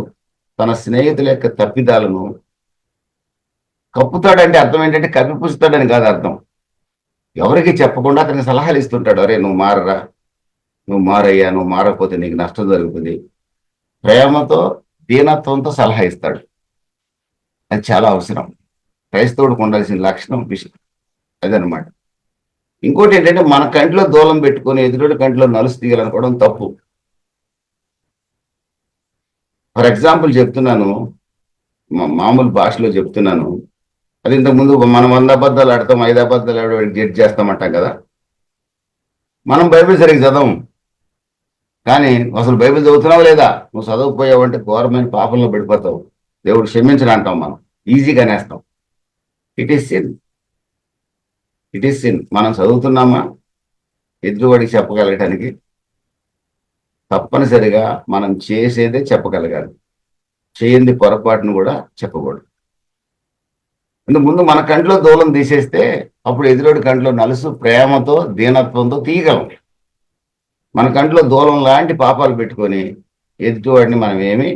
తన స్నేహితుల యొక్క తప్పిదాలను కప్పుతాడంటే అర్థం ఏంటంటే కప్పిపుస్తాడని కాదు అర్థం. ఎవరికి చెప్పకుండా అతనికి సలహాలు ఇస్తుంటాడు. అరే నువ్వు మారరా, నువ్వు మారయ్యా, నువ్వు మారకపోతే నీకు నష్టం జరుగుతుంది. ప్రేమతో, దీనత్వంతో సలహా ఇస్తాడు. అది చాలా అవసరం. క్రైస్తవుడికి ఉండాల్సిన లక్షణం, విషయం అదనమాట. ఇంకోటి ఏంటంటే, మన కంటిలో దూలం పెట్టుకొని ఎదుటి కంటిలో నలుసు తీయాలనుకోవడం తప్పు. ఫర్ ఎగ్జాంపుల్ చెప్తున్నాను, మామూలు భాషలో చెప్తున్నాను. అది ఇంతకుముందు మనం 100 అబద్ధాలు ఆడతాం, 5 అబద్ధాలు ఆడ జడ్జ్ చేస్తామంటాం కదా. మనం బైబిల్ సరిగ్గా చదవం, కానీ అసలు బైబిల్ చదువుతున్నావు లేదా, నువ్వు చదవకపోయావు అంటే ఘోరమైన పాపంలో పడిపోతావు, దేవుడు క్షమించను అంటాం. మనం ఈజీగా నేస్తాం. It is sin. It is sin. మనం చదువుతున్నామా ఎదురువాడికి చెప్పగలగటానికి? తప్పనిసరిగా మనం చేసేదే చెప్పగలగాలి, చేయంది పొరపాటును కూడా చెప్పకూడదు. ఇందుకు ముందు మన కంట్లో దూలం తీసేస్తే అప్పుడు ఎదురోడి కంట్లో నలుసు ప్రేమతో దీనత్వంతో తీయగలం. మన కంట్లో దూలం లాంటి పాపాలు పెట్టుకొని ఎదుటివాడిని మనం ఏమి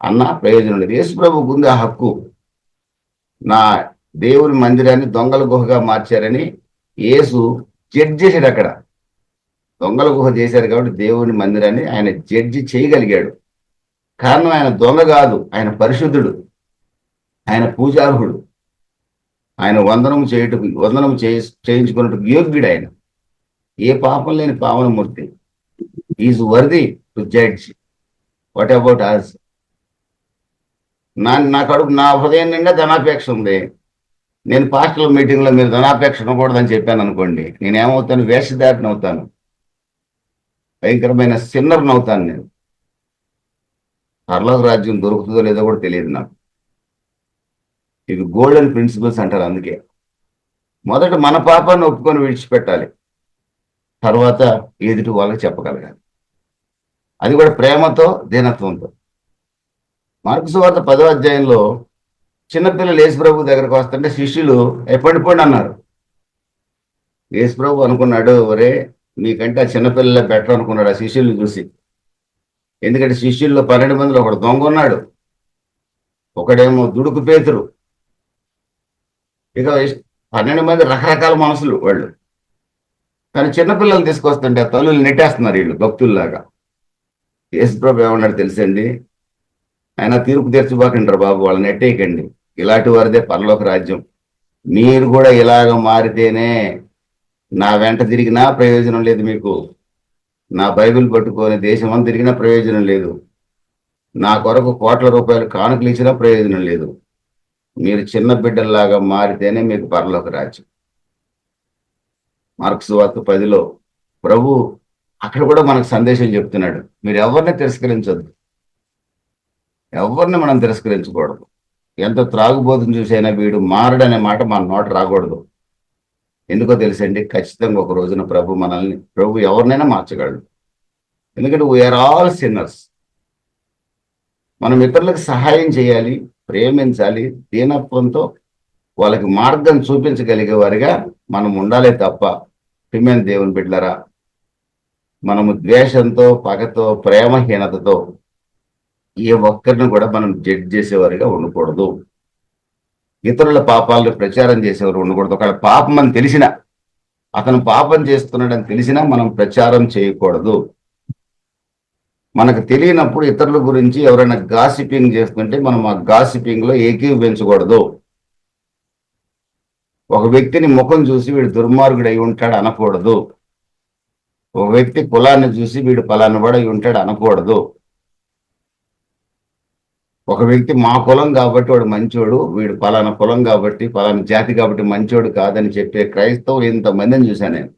అన్నా ప్రయోజనం లేదు. యేసు ప్రభువుకు ఉంది ఆ హక్కు. నా దేవుని మందిరాన్ని దొంగల గుహగా మార్చారని యేసు జడ్జి చేశాడు. అక్కడ దొంగల గుహ చేశారు కాబట్టి దేవుని మందిరాన్ని ఆయన జడ్జి చేయగలిగాడు. కారణం ఆయన దొంగ కాదు, ఆయన పరిశుద్ధుడు, ఆయన పూజార్హుడు, ఆయన వందనం చేయించుకున్నట్టు యోగ్యుడు. ఆయన ఏ పాపం లేని పావనమూర్తి. Is worthy to judge. What about us? నా కడుపు, నా హృదయం నిండా ధనాపేక్ష ఉంది. నేను పాస్టల్ మీటింగ్లో మీరు ధనాపేక్ష ఉండకూడదని చెప్పాను అనుకోండి, నేనేమవుతాను? వేషధారిని అవుతాను, భయంకరమైన సిన్నర్ని అవుతాను. నేను పరలోక రాజ్యం దొరుకుతుందో లేదో కూడా తెలియదు నాకు. ఇవి గోల్డెన్ ప్రిన్సిపల్స్ అంటారు. అందుకే మొదట మన పాపాన్ని ఒప్పుకొని విడిచిపెట్టాలి, తర్వాత ఎదుటి వాళ్ళకి చెప్పగలగాలి. అది కూడా ప్రేమతో దీనత్వంతో. మార్కు సువార్త 10వ అధ్యాయంలో చిన్నపిల్లలు యేసుప్రభు దగ్గరకు వస్తుంటే శిష్యులు పడిపోండి అన్నారు. యేసుప్రభు అనుకున్నాడు, ఒరే మీకంటే ఆ చిన్నపిల్లలే బెటర్ అనుకున్నాడు ఆ శిష్యుల్ని చూసి. ఎందుకంటే శిష్యుల్లో 12 మందిలో ఒకడు దొంగ ఉన్నాడు, ఒకడేమో దుడుకు పేతురు. ఇక 12 మంది రకరకాల మనసులు వాళ్ళు. కానీ చిన్నపిల్లలు తీసుకొస్తుంటే ఆ తల్లులు నెట్టేస్తున్నారు వీళ్ళు భక్తుల్లాగా. యేసుప్రభు ఏమన్నాడు తెలుసండి? ఆయన తీర్పు తెరచిపోకంటారు బాబు, వాళ్ళని నెట్టేయకండి, ఇలాంటి వారిదే పరలోక రాజ్యం. మీరు కూడా ఇలాగ మారితేనే నా వెంట తిరిగినా ప్రయోజనం లేదు మీకు. నా బైబిల్ పట్టుకొని దేశం తిరిగినా ప్రయోజనం లేదు. నా కొరకు కోట్ల రూపాయలు కానుకలు ఇచ్చినా ప్రయోజనం లేదు. మీరు చిన్న బిడ్డల్లాగా మారితేనే మీకు పరలోక రాజ్యం. మార్కు సువార్త 10లో ప్రభు అక్కడ కూడా మనకు సందేశం చెప్తున్నాడు, మీరు ఎవరిని తిరస్కరించొద్దు, ఎవరిని మనం తిరస్కరించకూడదు. ఎంత త్రాగుబోతుని చూసైనా వీడు మారడనే మాట మన నోట రాకూడదు. ఎందుకో తెలుసండి? ఖచ్చితంగా ఒక రోజున ప్రభు ఎవరినైనా మార్చగలడు. ఎందుకంటే వీఆర్ ఆల్ సిన్నర్స్. మనం ఇతరులకు సహాయం చేయాలి, ప్రేమించాలి, దీనత్వంతో వాళ్ళకి మార్గం చూపించగలిగే వారిగా మనం ఉండాలి తప్ప, ప్రియమైన దేవుని బిడ్డలారా, మనము ద్వేషంతో, పగతో, ప్రేమహీనతతో ఏ ఒక్కరిని కూడా మనం జడ్జ్ చేసేవారిగా ఉండకూడదు. ఇతరుల పాపాలను ప్రచారం చేసేవారు ఉండకూడదు. ఒకవేళ పాపం అని తెలిసినా, అతను పాపం చేస్తున్నాడని తెలిసినా మనం ప్రచారం చేయకూడదు. మనకు తెలియనప్పుడు ఇతరుల గురించి ఎవరైనా గాసిపింగ్ చేస్తుంటే మనం ఆ గాసిపింగ్ లో ఏకీభవించకూడదు. ఒక వ్యక్తిని ముఖం చూసి వీడు దుర్మార్గుడు అయి ఉంటాడు అనకూడదు. ఒక వ్యక్తి కులాన్ని చూసి వీడు పలానా వాడు అయి ఉంటాడు అనకూడదు. ఒక వ్యక్తి మా కులం కాబట్టి వాడు మంచోడు, వీడు పలానా కులం కాబట్టి, పలానా జాతి కాబట్టి మంచోడు కాదని చెప్పే క్రైస్తవులు ఇంతమందిని చూశాను నేను.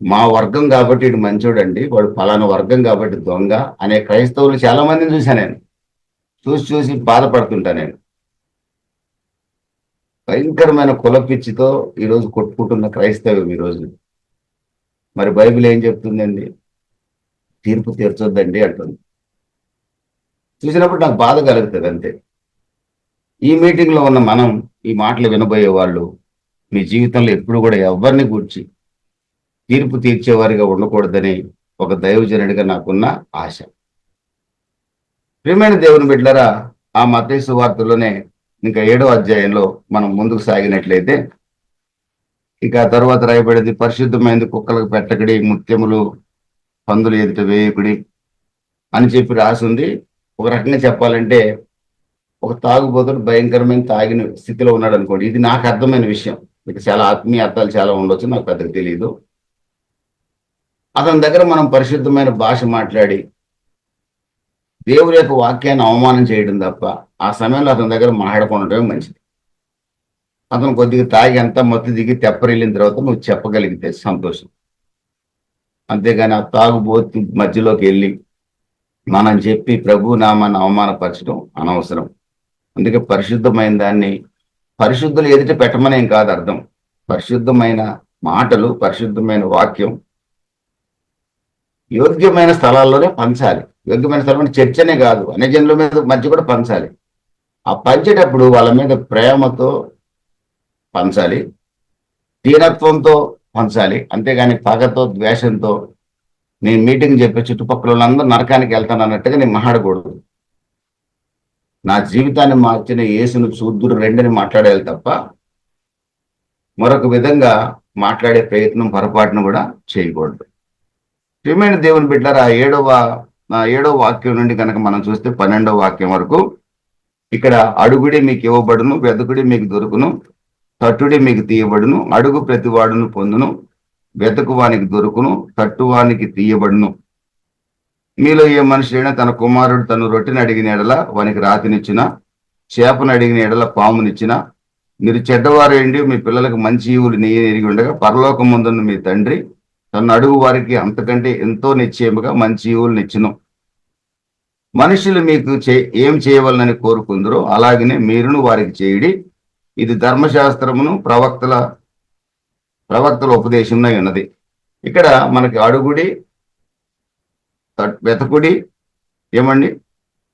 మా వర్గం కాబట్టి వీడు మంచోడండి, వాడు పలానా వర్గం కాబట్టి దొంగ అనే క్రైస్తవులు చాలా మందిని చూశాను నేను. చూసి బాధపడుతుంటా నేను. భయంకరమైన కులపిచ్చితో ఈరోజు కొట్టుకుంటున్న క్రైస్తవం ఈరోజు. మరి బైబిల్ ఏం చెప్తుందండి? తీర్పు తీర్చొద్దండి అంటుంది. చూసినప్పుడు నాకు బాధ కలుగుతుంది అంతే. ఈ మీటింగ్లో ఉన్న మనం, ఈ మాటలు వినబోయే వాళ్ళు, మీ జీవితంలో ఎప్పుడు కూడా ఎవరిని గూర్చి తీర్పు తీర్చేవారిగా ఉండకూడదని ఒక దైవజనుడిగా నాకున్న ఆశ. ప్రియమైన దేవుని బిడ్డలారా, ఆ మత్తయి సువార్తలోనే ఇంకా 7వ అధ్యాయంలో మనం ముందుకు సాగినట్లయితే, ఇక తర్వాత రాయబడింది, పరిశుద్ధమైనది కుక్కలకు పెట్టకడి, ముత్యములు పందులు ఎదుట వేయకుడి అని చెప్పి రాసింది. ఒక రకంగా చెప్పాలంటే ఒక తాగుబోతుడు భయంకరమైన తాగిన స్థితిలో ఉన్నాడు అనుకోండి. ఇది నాకు అర్థమైన విషయం. ఇక చాలా ఆత్మీయ అర్థాలు చాలా ఉండొచ్చు, నాకు పెద్దగా తెలియదు. అతని దగ్గర మనం పరిశుద్ధమైన భాష మాట్లాడి దేవుని యొక్క వాక్యాన్ని అవమానం చేయడం తప్ప ఆ సమయంలో అతని దగ్గర మాట్లాడకుండటమే మంచిది. అతను కొద్దిగా తాగి అంతా మత్తు దిగి తెప్పరిల్లిన తర్వాత నువ్వు చెప్పగలిగితే సంతోషం. అంతేగాని ఆ తాగుబోతు మధ్యలోకి వెళ్ళి మనం చెప్పి ప్రభు నామాన్ని అవమానపరచడం అనవసరం. అందుకే పరిశుద్ధమైన దాన్ని పరిశుద్ధులు ఎదుట పెట్టమనేం కాదు అర్థం. పరిశుద్ధమైన మాటలు, పరిశుద్ధమైన వాక్యం యోగ్యమైన స్థలాల్లోనే పంచాలి. యోగ్యమైన స్థలం చర్చనే కాదు, అన్యజనుల మీద మధ్య కూడా పంచాలి. ఆ పంచేటప్పుడు వాళ్ళ మీద ప్రేమతో పంచాలి, దీనత్వంతో పంచాలి. అంతేగాని పగతో, ద్వేషంతో నేను మీటింగ్ చెప్పే చుట్టుపక్కల వాళ్ళందరూ నరకానికి వెళ్తాను అన్నట్టుగా నేను మాట్లాడకూడదు. నా జీవితాన్ని మార్చిన యేసును చూద్దురు రెండని మాట్లాడాలి తప్ప మరొక విధంగా మాట్లాడే ప్రయత్నం పొరపాటును కూడా చేయకూడదు. ప్రియమైన దేవుని బిడ్డలారా, ఏడవ వాక్యం నుండి కనుక మనం చూస్తే 12వ వాక్యం వరకు ఇక్కడ అడుగుడి మీకు ఇవ్వబడును, వెదకుడి మీకు దొరుకును, తట్టుడి మీకు తీయబడును, అడుగు ప్రతివాడును పొందును, వెతకువానికి దొరుకును, తట్టువానికి తీయబడును. మీలో ఏ మనిషి అయినా తన కుమారుడు తను రొట్టెని అడిగిన ఎడల వానికి రాతినిచ్చిన, చేపను అడిగిన ఎడల పామునిచ్చిన, మీరు చెడ్డవారేండి మీ పిల్లలకు మంచి ఈవులు ఎరిగి ఉండగా పరలోకమందున్న మీ తండ్రి తను అడుగు వారికి అంతకంటే ఎంతో నిశ్చయముగా మంచి ఈవులు నిచ్చును. మనుషులు మీకు ఏం చేయవలనని కోరుకుందరో అలాగనే మీరును వారికి చేయడి, ఇది ధర్మశాస్త్రమును ప్రవక్తల ఉపదేశంలో ఉన్నది. ఇక్కడ మనకి అడుగుడి, వెతకుడి, ఏమండి,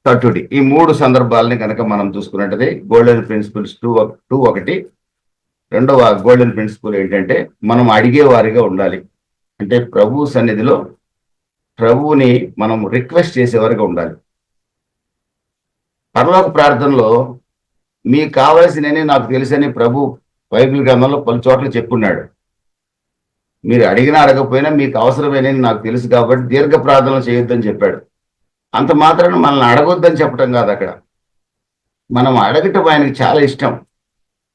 తట్టుడి, ఈ 3 సందర్భాలని కనుక మనం చూసుకున్నట్టయితే గోల్డెన్ ప్రిన్సిపల్స్ 2:1. రెండవ గోల్డెన్ ప్రిన్సిపల్ ఏంటంటే మనం అడిగేవారిగా ఉండాలి. అంటే ప్రభు సన్నిధిలో ప్రభువుని మనం రిక్వెస్ట్ చేసేవారిగా ఉండాలి. పరలోక ప్రార్థనలో మీకు కావలసినని నాకు తెలుసని ప్రభు బైబిల్ గ్రంథంలో పలు చోట్ల చెప్పున్నాడు. మీరు అడిగినా అడగకపోయినా మీకు అవసరమైనని నాకు తెలుసు కాబట్టి దీర్ఘ ప్రార్థనలు చేయొద్దని చెప్పాడు. అంత మాత్రాన మనల్ని అడగొద్దని చెప్పడం కాదు, అక్కడ మనం అడగటం ఆయనకి చాలా ఇష్టం.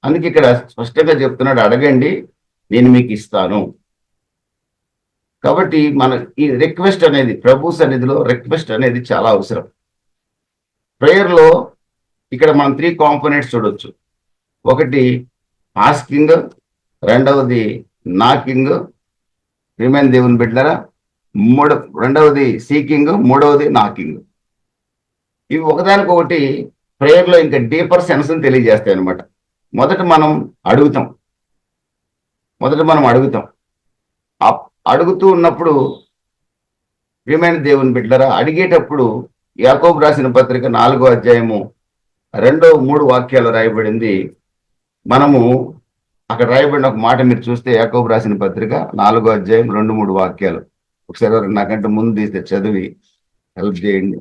అందుకే ఇక్కడ స్పష్టంగా చెప్తున్నాడు, అడగండి నేను మీకు ఇస్తాను. కాబట్టి మన ఈ రిక్వెస్ట్ అనేది, ప్రభు సన్నిధిలో రిక్వెస్ట్ అనేది చాలా అవసరం. ప్రేయర్లో ఇక్కడ మనం 3 కాంపోనెంట్స్ చూడొచ్చు. ఒకటి ఆస్కింగ్, రెండవది నాకింగ్, ప్రియమైన దేవుని బిడ్డలారా, రెండవది సీకింగ్, మూడవది నాకింగ్. ఇవి ఒకదానికొకటి ప్రేయర్లో ఇంకా డీపర్ సెన్స్ తెలియజేస్తాయి అనమాట. మొదట మనం అడుగుతాం. అడుగుతూ ఉన్నప్పుడు ప్రియమైన దేవుని బిడ్డలారా, అడిగేటప్పుడు యాకోబు రాసిన పత్రిక 4వ అధ్యాయము 2, 3 వాక్యాలు రాయబడింది. మనము అక్కడ రాయబడిన ఒక మాట మీరు చూస్తే యాకోబు రాసిన పత్రిక 4వ అధ్యాయం 2, 3 వాక్యాలు ఒకసారి నాకంటే ముందు తీస్తే చదివి హెల్ప్ చేయండి.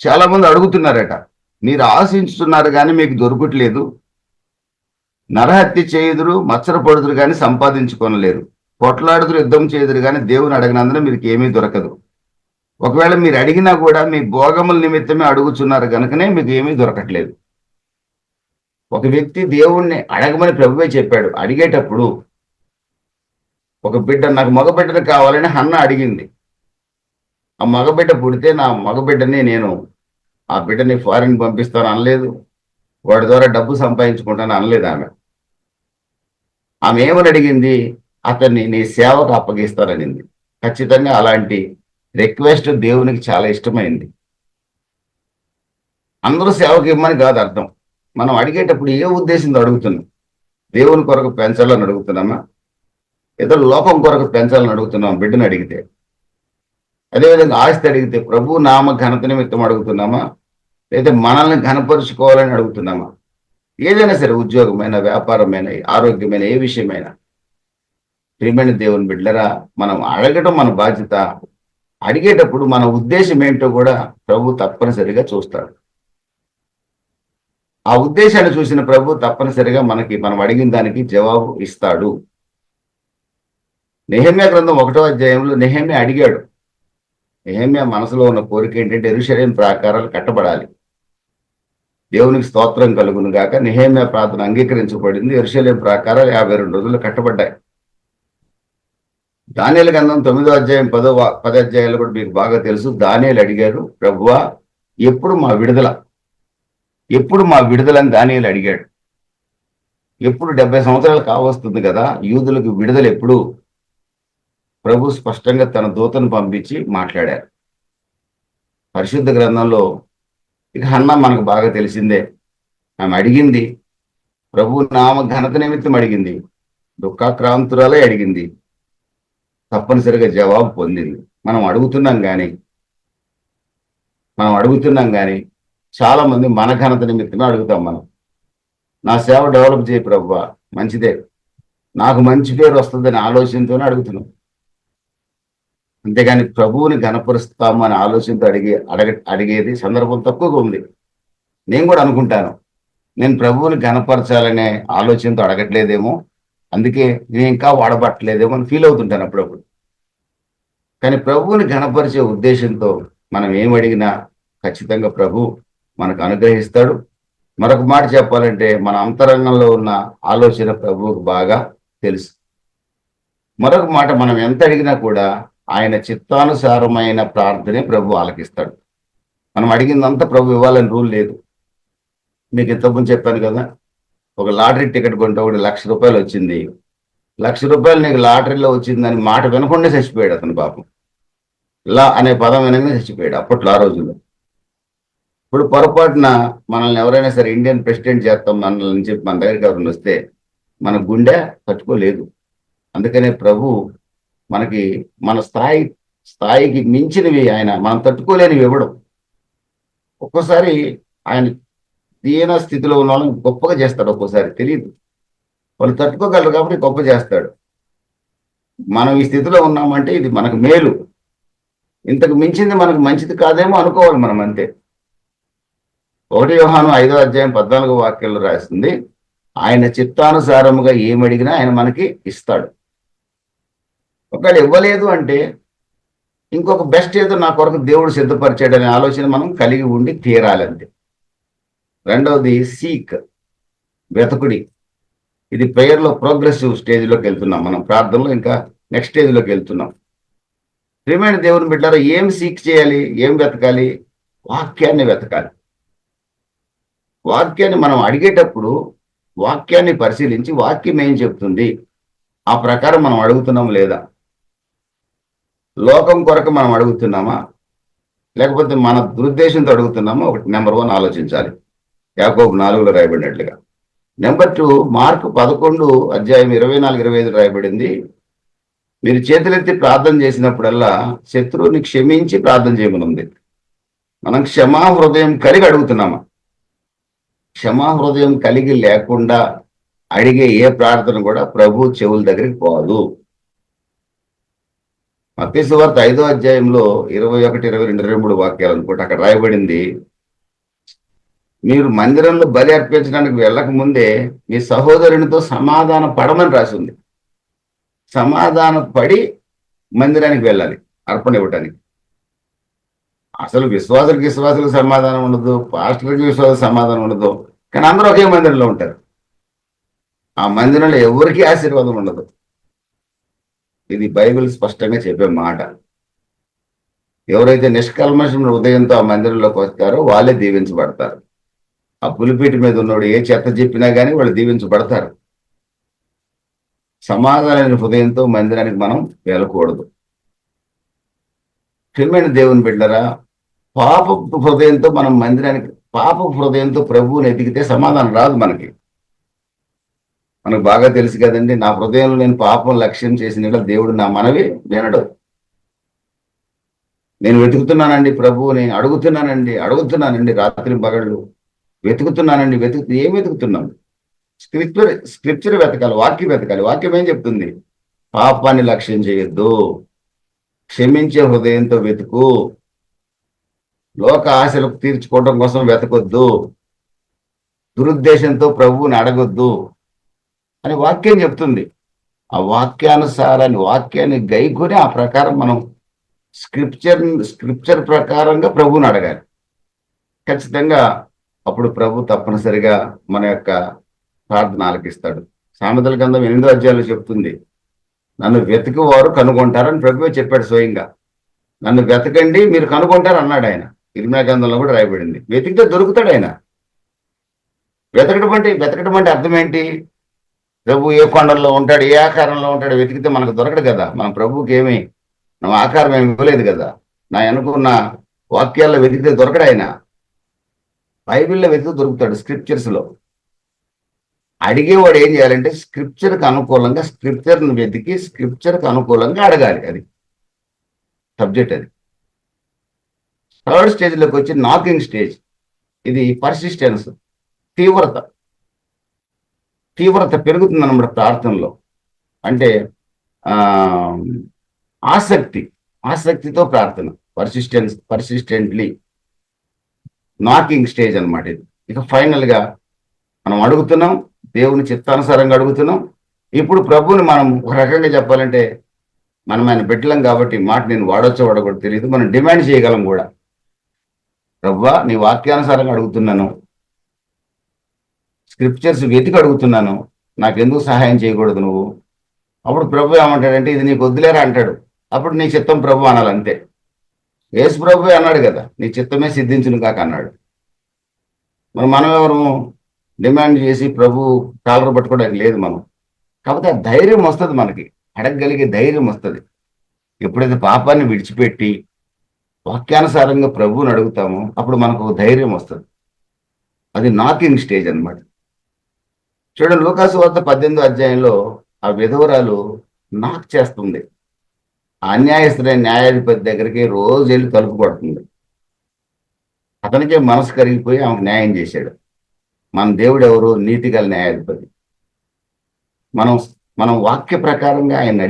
చాలా మంది అడుగుతున్నారట, మీరు ఆశించుతున్నారు కానీ మీకు దొరకట్లేదు, నరహత్య చేయుదురు, మత్సరపడుదురు కానీ సంపాదించుకొనలేరు, కొట్లాడుదురు, యుద్ధం చేయుదురు కానీ దేవుని అడగనందున మీకు ఏమీ దొరకదు. ఒకవేళ మీరు అడిగినా కూడా మీ భోగముల నిమిత్తమే అడుగుతున్నారు కనుకనే మీకు ఏమీ దొరకట్లేదు. ఒక వ్యక్తి దేవుణ్ణి అడగమని ప్రభువే చెప్పాడు. అడిగేటప్పుడు ఒక బిడ్డ, నాకు మగబిడ్డను కావాలని హన్న అడిగింది. ఆ మగబిడ్డ పుడితే నా మగబిడ్డని నేను ఆ బిడ్డని ఫారిన్ పంపిస్తాను అనలేదు, వాడి ద్వారా డబ్బు సంపాదించుకుంటాను అనలేదు. ఆమె ఏమని అడిగింది? అతన్ని నీ సేవకు అప్పగిస్తాననింది. ఖచ్చితంగా అలాంటి రిక్వెస్ట్ దేవునికి చాలా ఇష్టమైంది. అందరూ సేవకు ఇవ్వమని కాదు అర్థం. మనం అడిగేటప్పుడు ఏ ఉద్దేశంతో అడుగుతున్నాం? దేవుని కొరకు పెంచాలని అడుగుతున్నామా, ఏదో లోకం కొరకు పెంచాలని అడుగుతున్నాం? బిడ్డను అడిగితే అదేవిధంగా ఆస్తి అడిగితే ప్రభు నామ ఘనత నిమిత్తం అడుగుతున్నామా, లేదా మనల్ని ఘనపరుచుకోవాలని అడుగుతున్నామా? ఏదైనా సరే, ఉద్యోగమైన, వ్యాపారమైన, ఆరోగ్యమైన, ఏ విషయమైనా ప్రియమైన దేవుని బిడ్డలరా, మనం అడగటం మన బాధ్యత. అడిగేటప్పుడు మన ఉద్దేశం ఏంటో కూడా ప్రభు తప్పనిసరిగా చూస్తాడు. ఆ ఉద్దేశాన్ని చూసిన ప్రభు తప్పనిసరిగా మనం అడిగిన దానికి జవాబు ఇస్తాడు. నెహెమ్యా గ్రంథం 1వ అధ్యాయంలో నెహెమ్యా అడిగాడు. నెహెమ్యా మనసులో ఉన్న కోరిక ఏంటంటే యెరూషలేము ప్రాకారాలు కట్టబడాలి. దేవునికి స్తోత్రం కలుగును గాక. నెహెమ్యా ప్రార్థన అంగీకరించబడింది. యెరూషలేము ప్రాకారాలు 52 రోజులు కట్టబడ్డాయి. దానియేలు గ్రంథం 9వ అధ్యాయం 10 అధ్యాయాలు కూడా మీకు బాగా తెలుసు. దానియేలు అడిగారు, ప్రభువా ఎప్పుడు మా విడుదల అని దానియేలు అడిగాడు. ఎప్పుడు 70 సంవత్సరాలు కావస్తుంది కదా, యూదులకు విడుదల ఎప్పుడు? ప్రభు స్పష్టంగా తన దూతను పంపించి మాట్లాడారు. పరిశుద్ధ గ్రంథంలో ఇక హన్నా మనకు బాగా తెలిసిందే. ఆమె అడిగింది, ప్రభు నామ ఘనత నిమిత్తం అడిగింది, దుఃఖాక్రాంతురాలే అడిగింది, తప్పనిసరిగా జవాబు పొందింది. మనం అడుగుతున్నాం కానీ చాలా మంది మన ఘనత నిమిత్తమే అడుగుతాం. నా సేవ డెవలప్ చేయి ప్రభువా, మంచిదే, నాకు మంచి పేరు వస్తుందని ఆలోచనతోనే అడుగుతున్నాం. అంతేగాని ప్రభువుని ఘనపరుస్తాము అనే ఆలోచనతో అడిగేది సందర్భం తక్కువగా ఉంది. నేను కూడా అనుకుంటాను, నేను ప్రభువుని ఘనపరచాలనే ఆలోచనతో అడగట్లేదేమో, అందుకే నేను ఇంకా వాడబట్టలేదేమో అని ఫీల్ అవుతుంటాను అప్పుడప్పుడు. కానీ ప్రభువుని ఘనపరిచే ఉద్దేశంతో మనం ఏమడిగినా ఖచ్చితంగా ప్రభు మనకు అనుగ్రహిస్తాడు. మరొక మాట చెప్పాలంటే, మన అంతరంగంలో ఉన్న ఆలోచన ప్రభువుకు బాగా తెలుసు. మరొక మాట, మనం ఎంత అడిగినా కూడా ఆయన చిత్తానుసారమైన ప్రార్థనే ప్రభు ఆలకిస్తాడు. మనం అడిగిందంతా ప్రభు ఇవ్వాలని రూల్ లేదు. మీకు ఇంతకుముందు చెప్పాను కదా, ఒక లాటరీ టికెట్ కొంటే ఒకటి ₹1,00,000 వచ్చింది. ₹1,00,000 నీకు లాటరీలో వచ్చిందని మాట వినకుండా చచ్చిపోయాడు అతను పాపం. లా అనే పదం వినగానే చచ్చిపోయాడు అప్పట్లో, ఆ రోజుల్లో. ఇప్పుడు పొరపాటున మనల్ని ఎవరైనా సరే ఇండియన్ ప్రెసిడెంట్ చేస్తాం మనల్ని చెప్పి మన దగ్గరికి ఎవరైనా వస్తే మన గుండె తట్టుకోలేదు. అందుకనే ప్రభు మనకి మన స్థాయికి మించినవి ఆయన మనం తట్టుకోలేనివి ఇవ్వడం. ఒక్కోసారి ఆయన దీన స్థితిలో ఉన్న వాళ్ళని గొప్పగా చేస్తాడు, ఒక్కోసారి తెలియదు, వాళ్ళు తట్టుకోగలరు కాబట్టి గొప్ప చేస్తాడు. మనం ఈ స్థితిలో ఉన్నామంటే ఇది మనకు మేలు, ఇంతకు మించింది మనకు మంచిది కాదేమో అనుకోవాలి మనం, అంతే. 1 యోహాను 5:14 రాస్తుంది, ఆయన చిత్తానుసారముగా ఏమడిగినా ఆయన మనకి ఇస్తాడు. ఒకవేళ ఇవ్వలేదు అంటే ఇంకొక బెస్ట్ ఏదో నా కొరకు దేవుడు సిద్ధపరిచాడనే ఆలోచన మనం కలిగి ఉండి తీరాలంతే. రెండవది సీక్, వెతకుడి. ఇది ప్రేయర్లో ప్రోగ్రెసివ్ స్టేజ్లోకి వెళ్తున్నాం, మనం ప్రార్థనలో ఇంకా నెక్స్ట్ స్టేజ్లోకి వెళ్తున్నాం. ప్రియమైన దేవుని బిడ్డలారా, ఏం సీక్ చేయాలి, ఏం వెతకాలి? వాక్యాన్ని వెతకాలి. వాక్యాన్ని మనం అడిగేటప్పుడు వాక్యాన్ని పరిశీలించి వాక్యం ఏం చెప్తుంది ఆ ప్రకారం మనం అడుగుతున్నాం లేదా? లోకం కొరకు మనం అడుగుతున్నామా, లేకపోతే మన దురుద్దేశంతో అడుగుతున్నామా? ఒకటి నెంబర్ 1 ఆలోచించాలి, యాకోబు 4లో రాయబడినట్లుగా. నెంబర్ 2, మార్కు 11:24-25 రాయబడింది, మీరు చేతులెత్తి ప్రార్థన చేసినప్పుడల్లా శత్రువుని క్షమించి ప్రార్థన చేయమనుంది. మనం క్షమా హృదయం కలిగి అడుగుతున్నామా? క్షమా హృదయం కలిగి లేకుండా అడిగే ఏ ప్రార్థన కూడా ప్రభు చెవుల దగ్గరికి పోదు. మత్తయి సువార్త 5:21, 22, 23 వాక్యాలు అనుకుంటే అక్కడ రాయబడింది, మీరు మందిరంలో బలి అర్పించడానికి వెళ్ళక ముందే మీ సహోదరునితో సమాధాన పడమని రాసింది. సమాధాన పడి మందిరానికి వెళ్ళాలి అర్పణ ఇవ్వటానికి. అసలు విశ్వాసులకు సమాధానం ఉండదు, పాస్టర్కి విశ్వాసులకు సమాధానం ఉండదు, కానీ అందరూ ఒకే మందిరంలో ఉంటారు. ఆ మందిరంలో ఎవరికీ ఆశీర్వాదం ఉండదు. ఇది బైబిల్ స్పష్టంగా చెప్పే మాట. ఎవరైతే నిష్కల్మషమైన హృదయంతో ఆ మందిరంలోకి వస్తారో వాళ్ళే దీవించబడతారు. ఆ పులిపీటి మీద ఉన్నవాడు ఏ చెత్త చెప్పినా కానీ వాళ్ళు దీవించబడతారు. సమాధానమైన హృదయంతో మందిరానికి మనం వెళ్ళకూడదు. ప్రియమైన దేవుని బిడ్డరా, పాపపు హృదయంతో మనం మందిరానికి, పాపపు హృదయంతో ప్రభువుని ఎదిగితే సమాధానం రాదు మనకి. మనకు బాగా తెలుసు కదండి, నా హృదయంలో నేను పాపం లక్ష్యం చేసిన దేవుడు నా మనవి వినడు. నేను వెతుకుతున్నానండి ప్రభువుని, అడుగుతున్నానండి రాత్రి పగళ్ళు వెతుకుతున్నానండి. ఏం వెతుకుతున్నాం? స్క్రిప్చర్ వెతకాలి, వాక్యం వెతకాలి. వాక్యం ఏం చెప్తుంది? పాపాన్ని లక్ష్యం చేయొద్దు, క్షమించే హృదయంతో వెతుకు, లోక ఆశలకు తీర్చుకోవడం కోసం వెతకొద్దు, దురుద్దేశంతో ప్రభువుని అడగొద్దు అని వాక్యం చెప్తుంది. ఆ వాక్యాన్ని గైకొని ఆ ప్రకారం మనం స్క్రిప్చర్ ప్రకారంగా ప్రభువుని అడగాలి. ఖచ్చితంగా అప్పుడు ప్రభు తప్పనిసరిగా మన యొక్క ప్రార్థన ఆలకిస్తాడు. సామెతల గ్రంథం 8వ అధ్యాయంలో చెప్తుంది, నన్ను వెతికివారు కనుగొంటారని ప్రభువే చెప్పాడు స్వయంగా. నన్ను వెతకండి మీరు కనుగొంటారు అన్నాడు ఆయన. ఇర్మీయా గ్రంథంలో కూడా రాయబడింది. వెతికితే దొరుకుతాడు ఆయన. వెతకడం అంటే అర్థం ఏంటి? ప్రభు ఏ కొండల్లో ఉంటాడు, ఏ ఆకారంలో ఉంటాడు, వెతికితే మనకు దొరకడు కదా. మన ప్రభువుకి ఏమి ఆకారం ఏమి ఇవ్వలేదు కదా. నా అనుకున్న వాక్యాల్లో వెతికితే దొరకడు ఆయన. బైబిల్లో వెతుకు దొరుకుతాడు, స్క్రిప్చర్స్లో. అడిగేవాడు ఏం చేయాలంటే స్క్రిప్చర్కి అనుకూలంగా స్క్రిప్చర్ని వెతికి స్క్రిప్చర్కి అనుకూలంగా అడగాలి. అది సబ్జెక్ట్. అది థర్డ్ స్టేజ్లోకి వచ్చి నాకింగ్ స్టేజ్. ఇది పర్సిస్టెన్స్, తీవ్రత. తీవ్రత పెరుగుతుందన్నమాట ప్రార్థనలో. అంటే ఆసక్తితో ప్రార్థన, పర్సిస్టెంట్లీ నాకింగ్ స్టేజ్ అనమాట ఇది. ఇక ఫైనల్గా మనం అడుగుతున్నాం, దేవుని చిత్తానుసారంగా అడుగుతున్నాం. ఇప్పుడు ప్రభువుని మనం ఒక రకంగా చెప్పాలంటే మనం ఆయన బిడ్డలం కాబట్టి మాట నేను వాడొచ్చో వాడకూడదు తెలియదు, మనం డిమాండ్ చేయగలం కూడా. ప్రభువా, నీ వాక్యానుసారంగా అడుగుతున్నాను, స్క్రిప్చర్స్ వెతికి అడుగుతున్నాను, నాకెందుకు సహాయం చేయకూడదు నువ్వు? అప్పుడు ప్రభు ఏమంటాడంటే ఇది నీకు వద్దులేరా అంటాడు. అప్పుడు నీ చిత్తం ప్రభు అనాలి, అంతే. యేసు ప్రభు అన్నాడు కదా, నీ చిత్తమే సిద్ధించును కాక అన్నాడు. మనం ఎవరు డిమాండ్ చేసి ప్రభు కాలర్ పట్టుకోవడానికి లేదు మనం. కాకపోతే ఆ ధైర్యం వస్తుంది, మనకి అడగగలిగే ధైర్యం వస్తుంది. ఎప్పుడైతే పాపాన్ని విడిచిపెట్టి వాక్యానుసారంగా ప్రభువుని అడుగుతామో అప్పుడు మనకు ధైర్యం వస్తుంది. అది నాకింగ్ స్టేజ్ అనమాట. చూడండి, లూకాసు వార్త 18వ అధ్యాయంలో ఆ విధవరాలు నాక్ చేస్తుంది. ఆ అన్యాయస్తులైన న్యాయాధిపతి దగ్గరికి రోజు వెళ్ళి తలుపు కొడుతుంది. అతనికే మనసు కరిగిపోయి ఆమెకు న్యాయం చేశాడు. మన దేవుడు ఎవరు? నీతిగల న్యాయాధిపతి. మనం వాక్య ప్రకారంగా ఆయన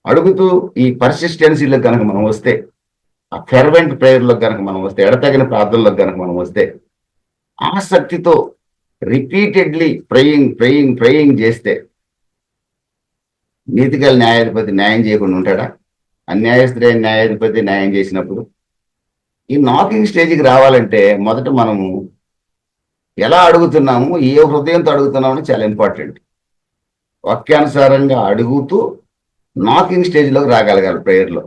అడుగుతూ ఈ పర్సిస్టెన్సీలో కనుక మనం వస్తే, ఆ ఫెర్వెంట్ ప్రేయర్లో కనుక మనం వస్తే, ఎడతగిన ప్రార్థనలో కనుక మనం వస్తే, ఆసక్తితో రిపీటెడ్లీ ప్రేయింగ్ చేస్తే నీతిగల న్యాయాధిపతి న్యాయం చేయకుండా ఉంటాడా? అన్యాయస్తులైన న్యాయాధిపతి న్యాయం చేసినప్పుడు. ఈ నాకింగ్ స్టేజ్కి రావాలంటే మొదట మనము ఎలా అడుగుతున్నాము, ఏ హృదయంతో అడుగుతున్నాము అని చాలా ఇంపార్టెంట్. వాక్యానుసారంగా అడుగుతూ నాకింగ్ స్టేజ్లోకి రాగలగాలి ప్రేయర్లో.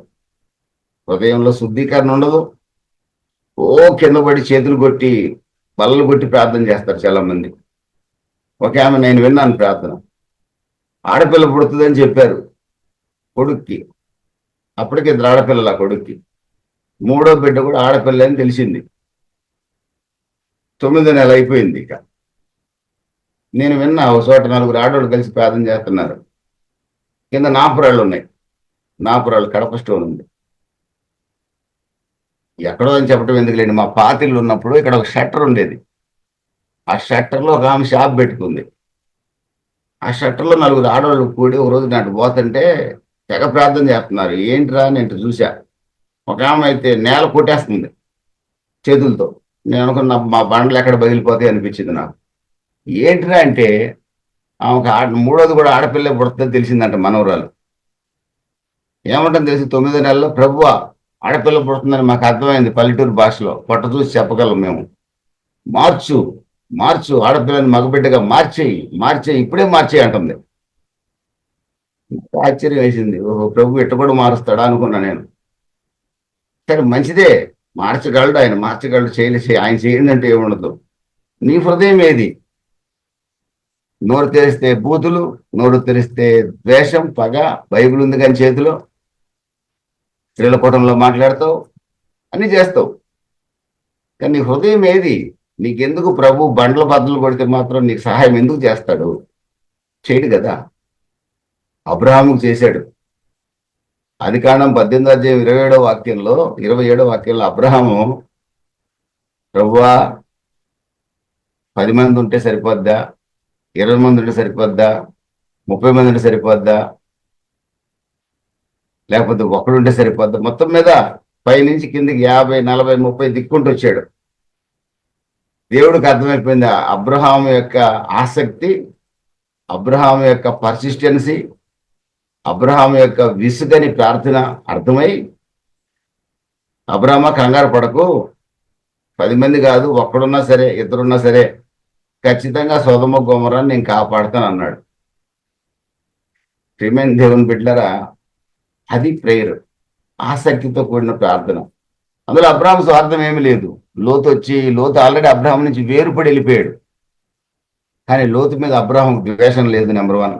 హృదయంలో శుద్ధీకరణ ఉండదు. కింద పడి చేతులు కొట్టి బల్లలు కొట్టి ప్రార్థన చేస్తారు చాలా మంది. ఒక ఆమె, నేను విన్నాను ప్రార్థన, ఆడపిల్ల పుడుతుందని చెప్పారు కొడుక్కి. అప్పటికి 2 ఆడపిల్లల కొడుక్కి. 3వ బిడ్డ కూడా ఆడపిల్ల అని తెలిసింది. 9వ నెల అయిపోయింది. ఇక నేను విన్నా, ఒక చోట 4 ఆడవాళ్ళు కలిసి ప్రార్థన చేస్తున్నారు. కింద నాపురాళ్ళు ఉన్నాయి. నాపురాళ్ళు కడప స్టోన్ ఉంది. ఎక్కడో అని చెప్పడం ఎందుకులేండి, మా పాతిళ్ళు ఉన్నప్పుడు ఇక్కడ ఒక షట్టర్ ఉండేది. ఆ షట్టర్లో ఒక ఆమె షాప్ పెట్టుకుంది. ఆ షట్టర్లో 4 ఆడవాళ్ళు కూడి ఒక రోజు నాటి పోతుంటే తెగ ప్రార్థన చేస్తున్నారు. ఏంటిరా నేను చూసా. ఒక ఆమె అయితే నేల కొట్టేస్తుంది చేతులతో. నేను అనుకున్నా మా బండలు ఎక్కడ బగిలిపోతాయి అనిపించింది నాకు. ఏంటిరా అంటే ఆమెకు 3వది కూడా ఆడపిల్ల పుడుతుందని తెలిసిందంట మనవరాలు. ఏమంటుంది తెలిసి 9వ నెలలో ప్రభువా ఆడపిల్ల పుడుతుందని మాకు అర్థమైంది, పల్లెటూరు భాషలో పొట్ట చూసి చెప్పగలం మేము. మార్చు ఆడపిల్లని మగబిడ్డగా మార్చేయి ఇప్పుడే మార్చేయి అంటుంది. ఆశ్చర్యం వేసింది. ఓహో, ప్రభు ఇట్ట కూడా మారుస్తాడా అనుకున్నా నేను. సరే, మంచిదే, మార్చగలడు ఆయన, ఆయన చేయండి ఏముండదు. నీ హృదయం ఏది? నోరు తెరిస్తే బూతులు, నోరు తెరిస్తే ద్వేషం, పగ, బైబిల్ ఉంది కానీ చేతిలో, స్త్రీల కూటంలో మాట్లాడతావు, అన్ని చేస్తావు. కానీ నీ హృదయం ఏది? నీకెందుకు ప్రభు బండ్ల బద్దలు కొడితే మాత్రం నీకు సహాయం ఎందుకు చేస్తాడు? చేయడు కదా. అబ్రహాముకు చేశాడు. ఆదికాండం 18వ అధ్యాయం 27వ వాక్యంలో అబ్రహాము, ప్రభువా 10 మంది ఉంటే సరిపోద్దా, 20 మంది ఉంటే సరిపోద్దా, 30 మంది ఉంటే సరిపోద్దా, లేకపోతే ఒకడుంటే సరిపోద్దా? మొత్తం మీద పైనుంచి కిందికి 50, 40, 30 దిక్కుంటూ వచ్చాడు. దేవుడికి అర్థమైపోయింది అబ్రహాము యొక్క ఆసక్తి, అబ్రహాము యొక్క పర్సిస్టెన్సీ, అబ్రహాము యొక్క విసుగని ప్రార్థన అర్థమై, అబ్రహామా కంగారు పడకు, 10 మంది కాదు, ఒక్కడున్నా సరే, 2 సరే, ఖచ్చితంగా సొదొమ గొమొర్రాని నేను కాపాడుతాను అన్నాడు. ప్రియమైన దేవుని బిడ్డలారా, అది ప్రేయర్, ఆసక్తితో కూడిన ప్రార్థన. అందులో అబ్రహాం స్వార్థం ఏమీ లేదు. లోతు ఆల్రెడీ అబ్రహాం నుంచి వేరుపడి వెళ్ళిపోయాడు. కానీ లోతు మీద అబ్రహాం ద్వేషం లేదు, నెంబర్ 1.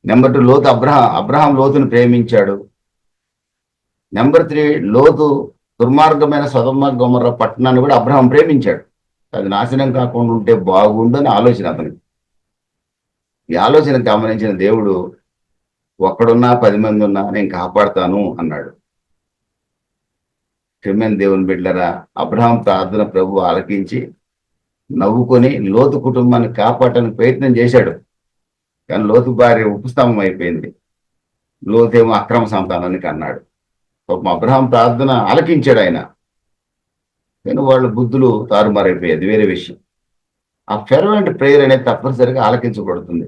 నెంబర్ 2, అబ్రహాం లోతుని ప్రేమించాడు. నెంబర్ 3, లోతు దుర్మార్గమైన సొదొమ గొమొర్రా పట్టణాన్ని కూడా అబ్రహాం ప్రేమించాడు. అది నాశనం కాకుండా ఉంటే బాగుండు అని ఆలోచన అతనికి. ఈ ఆలోచన గమనించిన దేవుడు, ఒక్కడున్నా 10 మంది ఉన్నా నేను కాపాడుతాను అన్నాడు. ప్రియమైన దేవుని బిడ్డలారా, అబ్రహాం ప్రార్థన ప్రభు ఆలకించి నవ్వుకొని లోతు కుటుంబాన్ని కాపాడటానికి ప్రయత్నం చేశాడు. కానీ లోతు భార్య ఉపస్తంభం అయిపోయింది. లోతేమో అక్రమ సంతానానికి అన్నాడు. పాపం అబ్రహాం ప్రార్థన ఆలకించాడు ఆయన, కానీ వాళ్ళ బుద్ధులు తారుమారైపోయేది వేరే విషయం. ఆ ఫెర్వెంట్ ప్రేయర్ అనేది తప్పనిసరిగా ఆలకించబడుతుంది.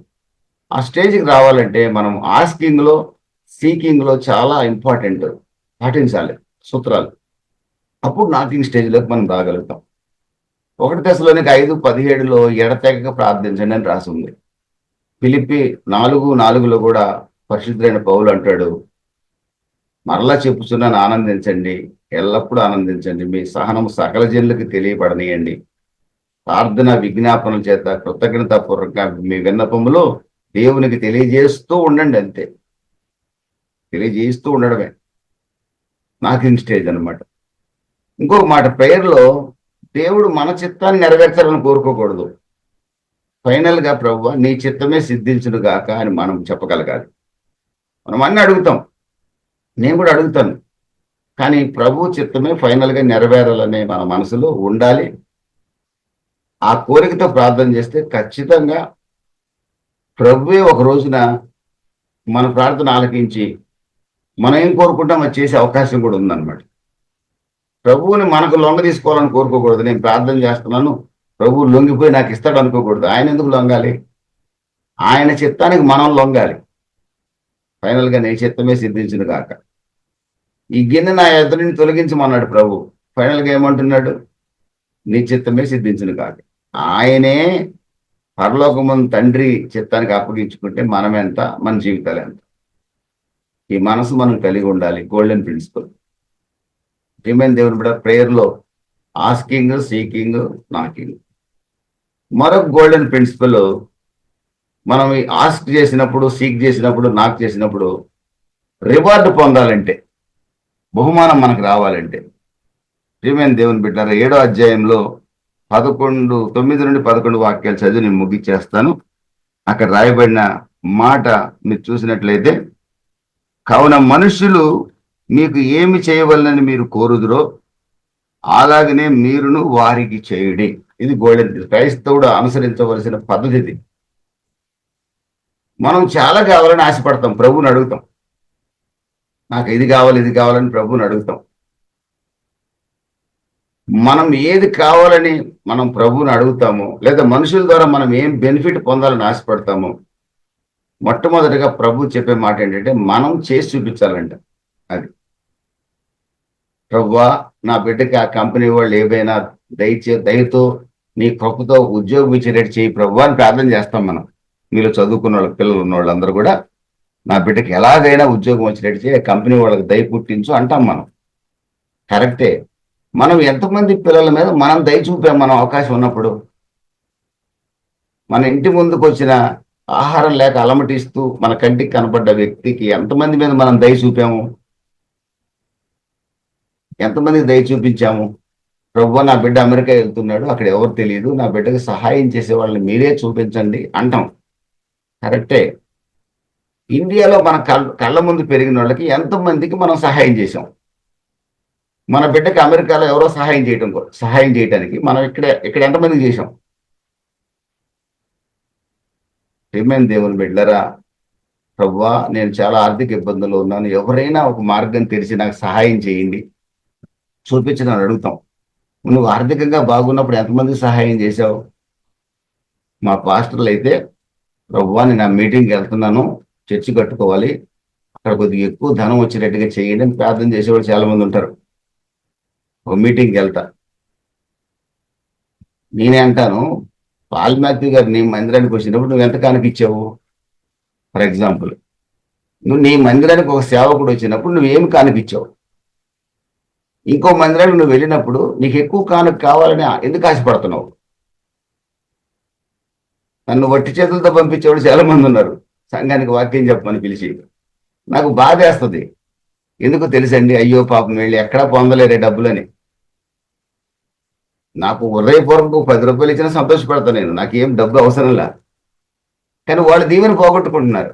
ఆ స్టేజ్కి రావాలంటే మనం ఆస్కింగ్ లో సీకింగ్ లో చాలా ఇంపార్టెంట్ పాటించాలి సూత్రాలు. అప్పుడు నాకింగ్ స్టేజ్లోకి మనం రాగలుగుతాం. 1 దశలోనికి 5:17 ఎడతెగక ప్రార్థించండి అని రాసి ఉంది. ఫిలిప్పి 4:4 కూడా పరిశుద్ధులైన పౌలు అంటాడు, మరలా చెప్పుచున్నాను ఆనందించండి, ఎల్లప్పుడూ ఆనందించండి, మీ సహనము సకల జనులకు తెలియబడనీయండి, ప్రార్థన విజ్ఞాపనల చేత కృతజ్ఞతాపూర్వక మీ విన్నపములు దేవునికి తెలియజేస్తూ ఉండండి. అంతే, తెలియజేస్తూ ఉండడమే నాకింగ్ స్టేజ్ అనమాట. ఇంకొక మాట, ప్రేయర్లో దేవుడు మన చిత్తాన్ని నెరవేర్చాలని కోరుకోకూడదు. ఫైనల్ గా ప్రభువా నీ చిత్తమే సిద్ధించును గాక అని మనం చెప్పగలగాలి. మనం అన్ని అడుగుతాం, నేను కూడా అడుగుతాను, కానీ ప్రభు చిత్తమే ఫైనల్ గా నెరవేరాలనే మన మనసులో ఉండాలి. ఆ కోరికతో ప్రార్థన చేస్తే ఖచ్చితంగా ప్రభువే ఒక రోజున మన ప్రార్థన ఆలకించి మనం ఏం కోరుకుంటాం అది చేసే అవకాశం కూడా ఉందన్నమాట. ప్రభువుని మనకు లొంగ తీసుకోవాలని కోరుకోకూడదు. నేను ప్రార్థన చేస్తున్నాను, ప్రభువు లొంగిపోయి నాకు ఇస్తాడు అనుకోకూడదు. ఆయన ఎందుకు లొంగాలి? ఆయన చిత్తానికి మనం లొంగాలి. ఫైనల్ గా నీ చిత్తమే సిద్ధించును గాక. ఈ గిన్నె నా ఎదురుని తొలగించమన్నాడు ప్రభు. ఫైనల్ గా ఏమంటున్నాడు? నీ చిత్తమే సిద్ధించును గాక. ఆయనే పరలోకముందు తండ్రి చిత్తానికి అప్పగించుకుంటే మనం ఎంత, మన జీవితాలు ఎంత. ఈ మనసు మనం కలిగి ఉండాలి. Golden principal. ప్రియమైన దేవుని బిడ్డ, ప్రేయర్లో ఆస్కింగ్, సీకింగ్, నాకింగ్. మరొక గోల్డెన్ ప్రిన్సిపల్, మనం ఈ ఆస్క్ చేసినప్పుడు, సీక్ చేసినప్పుడు, నాక్ చేసినప్పుడు రివార్డు పొందాలంటే, బహుమానం మనకు రావాలంటే, ప్రియమైన దేవుని బిడ్డారా 7వ అధ్యాయంలో 9 నుండి 11 వాక్యాలు చదివి నేను ముగిచ్చేస్తాను. అక్కడ రాయబడిన మాట మీరు చూసినట్లయితే, కావున మనుషులు మీకు ఏమి చేయవలనని మీరు కోరుదురో అలాగనే మీరును వారికి చేయుడి. ఇది గోల్డెన్. క్రైస్తవుడు అనుసరించవలసిన పద్ధతి ఇది. మనం చాలా కావాలని ఆశపడతాం, ప్రభువుని అడుగుతాం. నాకు ఇది కావాలి, ఇది కావాలని ప్రభువుని అడుగుతాం. మనం ఏది కావాలని మనం ప్రభువుని అడుగుతామో, లేదా మనుషుల ద్వారా మనం ఏం బెనిఫిట్ పొందాలని ఆశపడతామో, మొట్టమొదటిగా ప్రభు చెప్పే మాట ఏంటంటే మనం చేసి చూపించాలంట. అది ప్రభువా నా బిడ్డకి ఆ కంపెనీ వాళ్ళు ఏవైనా దయతో నీ కృపతో ఉద్యోగం ఇచ్చేటట్టు చేయి ప్రభువా అని ప్రార్థన చేస్తాం మనం. మీరు చదువుకున్న వాళ్ళ పిల్లలు ఉన్న వాళ్ళందరూ కూడా నా బిడ్డకి ఎలాగైనా ఉద్యోగం వచ్చేటట్టు చేయి, కంపెనీ వాళ్ళకి దయ పుట్టించు అంటాం మనం. కరెక్టే. మనం ఎంతమంది పిల్లల మీద మనం దయ చూపాం మనం అవకాశం ఉన్నప్పుడు? మన ఇంటి ముందుకు వచ్చిన ఆహారం లేక అలమటిస్తూ మన కంటికి కనపడ్డ వ్యక్తికి ఎంతమంది మీద మనం దయ చూపాము? ఎంతమందికి దయ చూపించాము? ప్రభువా నా బిడ్డ అమెరికా వెళ్తున్నాడు, అక్కడ ఎవరు తెలియదు, నా బిడ్డకి సహాయం చేసే వాళ్ళని మీరే చూపించండి అంటాం. కరెక్టే. ఇండియాలో మన కళ్ళ ముందు పెరిగిన వాళ్ళకి ఎంతమందికి మనం సహాయం చేసాం? మన బిడ్డకి అమెరికాలో ఎవరో సహాయం చేయడానికి మనం ఇక్కడ ఎంతమందికి చేసాం? ప్రియమైన దేవుని బిడ్డలారా, ప్రభువా నేను చాలా ఆర్థిక ఇబ్బందుల్లో ఉన్నాను, ఎవరైనా ఒక మార్గం తెరిచి నాకు సహాయం చేయండి, చూపించని అడుగుతాం. నువ్వు ఆర్థికంగా బాగున్నప్పుడు ఎంతమందికి సహాయం చేశావు? మా పాస్టర్లు అయితే, ప్రభువా నేను ఆ మీటింగ్కి వెళ్తున్నాను, చర్చి కట్టుకోవాలి, అక్కడ కొద్దిగా ఎక్కువ ధనం వచ్చేటట్టుగా చేయండి అని ప్రార్థన చేసేవాళ్ళు చాలా మంది ఉంటారు. ఒక మీటింగ్కి వెళ్తా, నేనే అంటాను, పాల్ మాథ్యూ గారు నీ మందిరానికి వచ్చినప్పుడు నువ్వు ఎంత కానుక ఇచ్చావు? ఫర్ ఎగ్జాంపుల్, నువ్వు నీ మందిరానికి ఒక సేవకుడు వచ్చినప్పుడు నువ్వేమి కానుక ఇచ్చావు? ఇంకో మందిరానికి నువ్వు వెళ్ళినప్పుడు నీకు ఎక్కువ కానుక కావాలని ఎందుకు ఆశపడుతున్నావు? నన్ను వట్టి చేతులతో పంపించేవాడు చాలా మంది ఉన్నారు సంఘానికి వాక్యం చెప్పమని పిలిచి. నాకు బాధేస్తుంది. ఎందుకు తెలుసండి? అయ్యో పాపం వెళ్ళి ఎక్కడా పొందలేరే డబ్బులని. నాకు హృదయపూర్వక 10 రూపాయలు ఇచ్చినా సంతోషపడతాను నేను. నాకేం డబ్బు అవసరంలా. కానీ వాళ్ళు దీవెన పోగొట్టుకుంటున్నారు.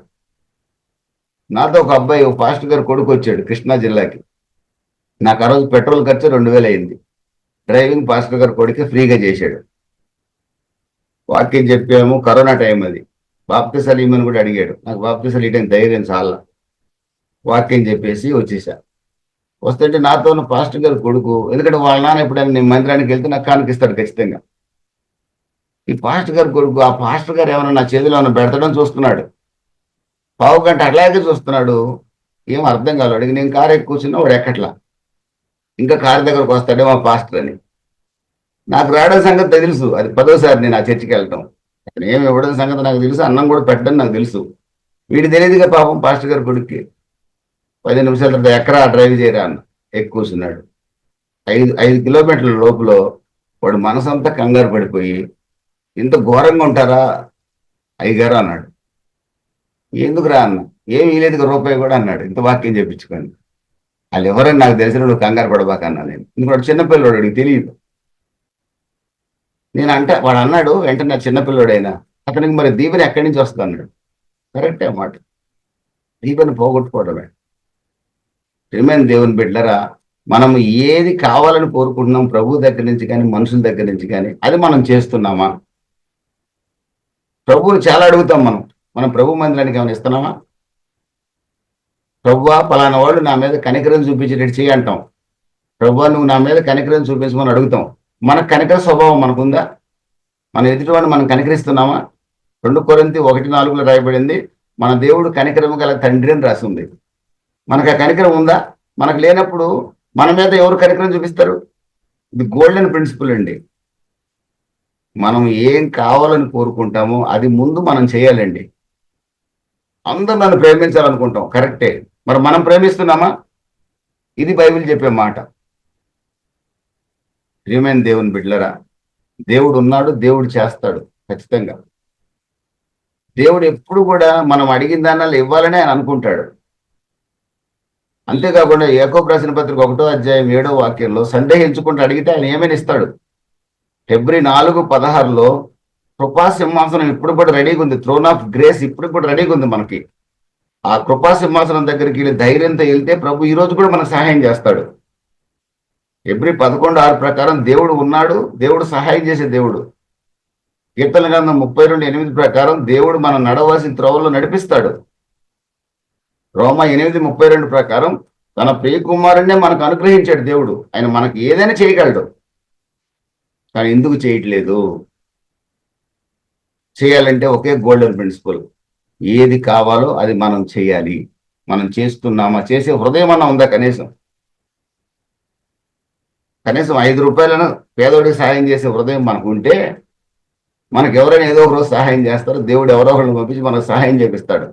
నాతో ఒక అబ్బాయి, ఒక పాస్టర్ గారు కొడుకు వచ్చాడు కృష్ణా జిల్లాకి. నాకు ఆ రోజు పెట్రోల్ ఖర్చు 2000 అయింది. డ్రైవింగ్ పాస్టర్ గారు కొడుకు ఫ్రీగా చేశాడు. వాక్యం చెప్పాము, కరోనా టైం అది. బాప్తిసాలు ఇమ్మని కూడా అడిగాడు. నాకు బాప్తిసాలు ఇవ్వడానికి ధైర్యం చాలా. వాక్యం చెప్పేసి వచ్చేసా. వస్తుంటే నాతో ఉన్న పాస్టర్ గారు కొడుకు, ఎందుకంటే వాళ్ళ నాన్న ఎప్పుడైనా నేను మందిరానికి వెళ్తే నాకు కానుకిస్తాడు ఖచ్చితంగా. ఈ పాస్టర్ గారు కొడుకు, ఆ పాస్టర్ గారు ఏమైనా నా చేతిలో ఏమైనా పెడతాడని చూస్తున్నాడు. పావు గంట అట్లాగే చూస్తున్నాడు. ఏం అర్థం కాదు. అడిగి నేను కారు ఎక్కి కూర్చున్నా, వాడు ఎక్కట్లా. ఇంకా కారు దగ్గరకు వస్తాడే మా పాస్టర్ అని. నాకు రావడం సంగతి తెలుసు. అది 10వ సారి నేను ఆ చర్చికి వెళ్ళటం. అక్కడ ఏమి ఇవ్వడం సంగతి నాకు తెలుసు, అన్నం కూడా పెట్టడం నాకు తెలుసు. వీడు తెలియదుగా పాపం పాస్టర్ గారి కొడుక్కి. 10 నిమిషాల తర్వాత ఎక్కడా డ్రైవ్ చేయరా అన్న. ఎక్కి కూర్చున్నాడు. 5 కిలోమీటర్ల లోపల వాడు మనసంతా కంగారు పడిపోయి, ఇంత ఘోరంగా ఉంటారా అయ్యగారు అన్నాడు. ఎందుకురా అన్న. ఏమి ఇవ్వలేదు రూపాయి కూడా అన్నాడు. ఇంత వాక్యం చెప్పించుకొని. వాళ్ళు ఎవరని నాకు తెలిసిన, నువ్వు కంగారు పడబాక అన్నా నేను. ఎందుకంటే చిన్నపిల్లడు, వాడికి తెలియదు. నేను అంటే వాడు అన్నాడు వెంటనే, చిన్నపిల్లడైనా అతనికి మరి దీవెన ఎక్కడి నుంచి వస్తుంది అన్నాడు. కరెక్టే మాట. దీవెన పోగొట్టుకోవడమే. ప్రియమైన దేవుని బిడ్డలారా, మనం ఏది కావాలని కోరుకుంటున్నాం ప్రభు దగ్గర నుంచి కానీ మనుషుల దగ్గర నుంచి కానీ, అది మనం చేస్తున్నామా? ప్రభువుని చాలా అడుగుతాం మనం. మనం ప్రభు మందిరానికి ఏమైనా ఇస్తున్నామా? ప్రభువా పలానా వాళ్ళు నా మీద కనికరం చూపించేటట్టు చేయి అంటాం. ప్రభువా నువ్వు నా మీద కనికరం చూపించమని అడుగుతాం. మనకు కనికర స్వభావం మనకుందా? మనం ఎదుటివాడిని మనం కనికరిస్తున్నామా? 2 కొరింథీ 1:4 రాయబడింది, మన దేవుడు కనికరము గల తండ్రి అని రాసి ఉంది. మనకు ఆ కనికరం ఉందా? మనకు లేనప్పుడు మన మీద ఎవరు కనికరం చూపిస్తారు? ఇది గోల్డెన్ ప్రిన్సిపల్ అండి. మనం ఏం కావాలని కోరుకుంటామో అది ముందు మనం చేయాలండి. అందరూ నన్ను ప్రేమించాలనుకుంటాం, కరెక్టే. మరి మనం ప్రేమిస్తున్నామా? ఇది బైబిల్ చెప్పే మాట. ప్రియమైన దేవుని బిడ్డలరా, దేవుడు ఉన్నాడు, దేవుడు చేస్తాడు ఖచ్చితంగా. దేవుడు ఎప్పుడు కూడా మనం అడిగిన దానిలో ఇవ్వాలని ఆయన అనుకుంటాడు. అంతేకాకుండా యాకోబు రాసిన పత్రిక 1:7 సందేహించుకుంటూ అడిగితే ఆయన ఏమైనా ఇస్తాడు. ఫిబ్రవరి 4:16 కృపా సింహాసనం ఇప్పుడు కూడా రెడీగా ఉంది. థ్రోన్ ఆఫ్ గ్రేస్ ఇప్పుడు కూడా రెడీగా ఉంది మనకి. ఆ కృపా సింహాసనం దగ్గరికి వెళ్ళి ధైర్యంతో వెళ్తే ప్రభు ఈ రోజు కూడా మనకు సహాయం చేస్తాడు. ఫిబ్రవరి 11:6 ప్రకారం దేవుడు ఉన్నాడు, దేవుడు సహాయం చేసే దేవుడు. కీర్తన గ్రంథం 32:8 ప్రకారం దేవుడు మనం నడవలసిన త్రోవల్లో నడిపిస్తాడు. రోమా 8:32 ప్రకారం తన ప్రియ కుమారుణ్ణే మనకు అనుగ్రహించాడు దేవుడు. ఆయన మనకి ఏదైనా చేయగలడు. కానీ ఎందుకు చేయట్లేదు? చేయాలంటే ఒకే గోల్డెన్ ప్రిన్సిపల్, ఏది కావాలో అది మనం చేయాలి. మనం చేస్తున్నామా? చేసే హృదయం అన్నా ఉందా? కనీసం 5 రూపాయలను పేదోడికి సహాయం చేసే హృదయం మనకు ఉంటే, మనకు ఎవరైనా ఏదో ఒక రోజు సహాయం చేస్తారు. దేవుడు ఎవరో ఒకరిని పంపించి మనకు సహాయం చేపిస్తాడు.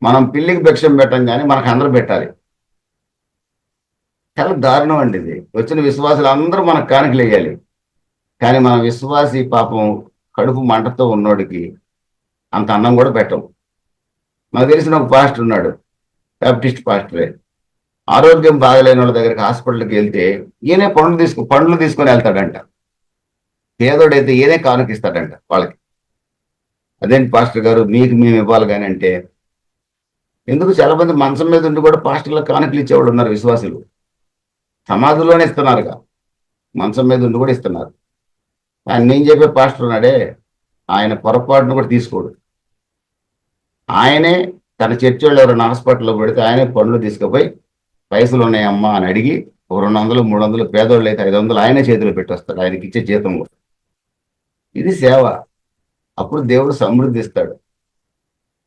మనం పిల్లికి భిక్షం పెట్టం కానీ మనకు అందరూ పెట్టాలి. చాలా దారుణం అండి ఇది. వచ్చిన విశ్వాసులు అందరూ మనకు కానుకలు వేయాలి. కానీ మన విశ్వాసి పాపం కడుపు మంటతో ఉన్నోడికి అంత అన్నం కూడా పెట్టం. నాకు తెలిసిన ఒక పాస్టర్ ఉన్నాడు, బ్యాప్టిస్ట్ పాస్టరే. ఆరోగ్యం బాగలేని వాళ్ళ దగ్గరికి హాస్పిటల్కి వెళ్తే ఈయనే పండ్లు తీసుకొని వెళ్తాడంట. పేదోడైతే ఈయనే కానుకిస్తాడంట వాళ్ళకి. అదేంటి పాస్టర్ గారు మీకు మేము ఇవ్వాలి కానీ అంటే, ఎందుకు చాలా మంది మంచం మీద ఉండి కూడా పాస్టర్లకు కానుకలు ఇచ్చేవాళ్ళు ఉన్నారు విశ్వాసులు. సమాధిలోనే ఇస్తున్నారుగా, మంచం మీద ఉండి కూడా ఇస్తున్నారు. ఆయన నేను చెప్పే పాస్టర్ ఉన్నాడే, ఆయన పొరపాటును కూడా తీసుకోడు. ఆయనే తన చర్చి వాళ్ళు ఎవరైనా హాస్పిటల్లో పెడితే ఆయనే పండ్లు తీసుకుపోయి పైసలు ఉన్నాయమ్మా అని అడిగి 200, 300, పేదోళ్ళు అయితే 500 ఆయనే చేతిలో పెట్టొస్తాడు, ఆయనకి ఇచ్చే జీతం కూడా. ఇది సేవ. అప్పుడు దేవుడు సమృద్ధి ఇస్తాడు.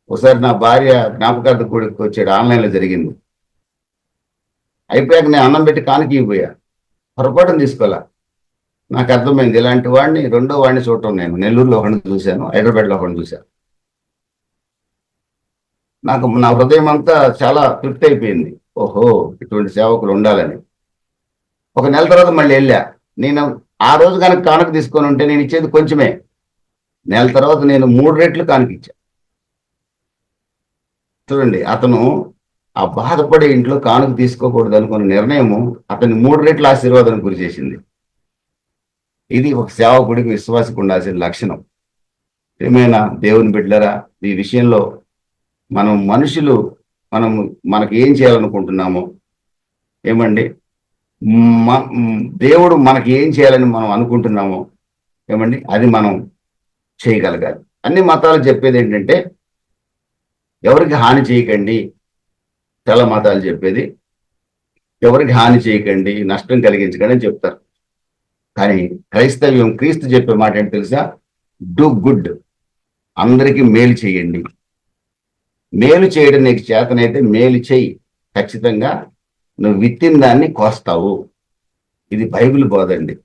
ఒకసారి నా భార్య జ్ఞాపకార్థ కూడికి వచ్చాడు, ఆన్లైన్లో జరిగింది. అయిపోయాక నేను అన్నం పెట్టి కానుక ఇవ్వబోయా. పొరపాటును తీసుకోవాలా. నాకు అర్థమైంది, ఇలాంటి వాడిని రెండో వాడిని చూడటం. నేను నెల్లూరులో ఒకరిని చూశాను, హైదరాబాద్లో ఒకరిని చూశాను. నాకు నా హృదయం అంతా చాలా తృప్తి అయిపోయింది. ఓహో, ఇటువంటి సేవకులు ఉండాలని. ఒక నెల తర్వాత మళ్ళీ వెళ్ళా. నేను ఆ రోజు కనుక కానుక తీసుకొని ఉంటే నేను ఇచ్చేది కొంచెమే. నెల తర్వాత నేను 3 రెట్లు కానుక ఇచ్చా. చూడండి, అతను ఆ బాధపడే ఇంట్లో కానుక తీసుకోకూడదు అనుకున్న నిర్ణయము అతన్ని 3 రెట్ల ఆశీర్వాదానికి గురి చేసింది. ఇది ఒక సేవకుడికి, విశ్వాసకు ఉండాల్సిన లక్షణం. ఏమైనా దేవుని బిడ్డలరా, ఈ విషయంలో మనం మనుషులు మనం మనకి ఏం చేయాలనుకుంటున్నామో, ఏమండి, దేవుడు మనకి ఏం చేయాలని మనం అనుకుంటున్నామో, ఏమండి, అది మనం చేయగలగాలి. అన్ని మతాలు చెప్పేది ఏంటంటే ఎవరికి హాని చేయకండి. చాలా మతాలు చెప్పేది ఎవరికి హాని చేయకండి, నష్టం కలిగించకండి అని చెప్తారు. కానీ క్రైస్తవ్యం, క్రీస్తు చెప్పే మాట ఏంటి తెలుసా? డూ గుడ్, అందరికీ మేలు చేయండి. మేలు చేయడం నీకు చేతనైతే మేలు చేయి, ఖచ్చితంగా నువ్వు విత్తిన దాన్ని కోస్తావు. ఇది బైబిల్ బోధండి.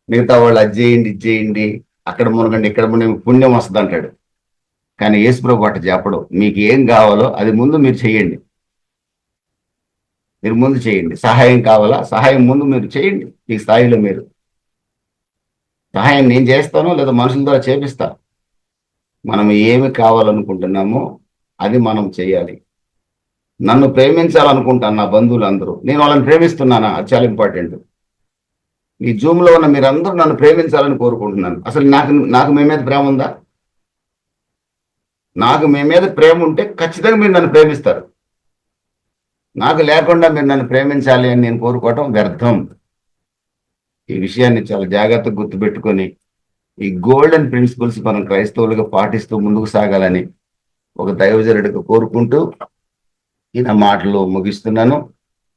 మిగతా వాళ్ళు అది చేయండి, ఇది చేయండి, అక్కడ మునగండి, ఇక్కడ మునగండి, పుణ్యం వస్తుంది అంటాడు. కానీ యేసుప్రభు అట్ట చెప్పడం, మీకు ఏం కావాలో అది ముందు మీరు చేయండి. మీరు ముందు చేయండి. సహాయం కావాలా, సహాయం ముందు మీరు చేయండి. ఈ స్థాయిలో మీరు సహాయం నేను చేస్తాను, లేదా మనుషుల ద్వారా చేపిస్తా. మనం ఏమి కావాలనుకుంటున్నామో అది మనం చేయాలి. నన్ను ప్రేమించాలనుకుంటాను నా బంధువులు అందరూ, నేను వాళ్ళని ప్రేమిస్తున్నానా? అది చాలా ఇంపార్టెంట్. ఈ జూమ్లో ఉన్న మీరందరూ నన్ను ప్రేమించాలని కోరుకుంటున్నాను. అసలు నాకు మీ మీద ప్రేమ ఉందా? నాకు మీ మీద ప్రేమ ఉంటే ఖచ్చితంగా మీరు నన్ను ప్రేమిస్తారు. నాకు లేకుండా మీరు నన్ను ప్రేమించాలి అని నేను కోరుకోవటం వ్యర్థం. ఈ విషయాన్ని చాలా జాగ్రత్తగా గుర్తుపెట్టుకొని ఈ గోల్డెన్ ప్రిన్సిపల్స్ మనం క్రైస్తవులుగా పాటిస్తూ ముందుకు సాగాలని ఒక దైవజనుడిగా కోరుకుంటూ ఈ నా మాటలు ముగిస్తున్నాను.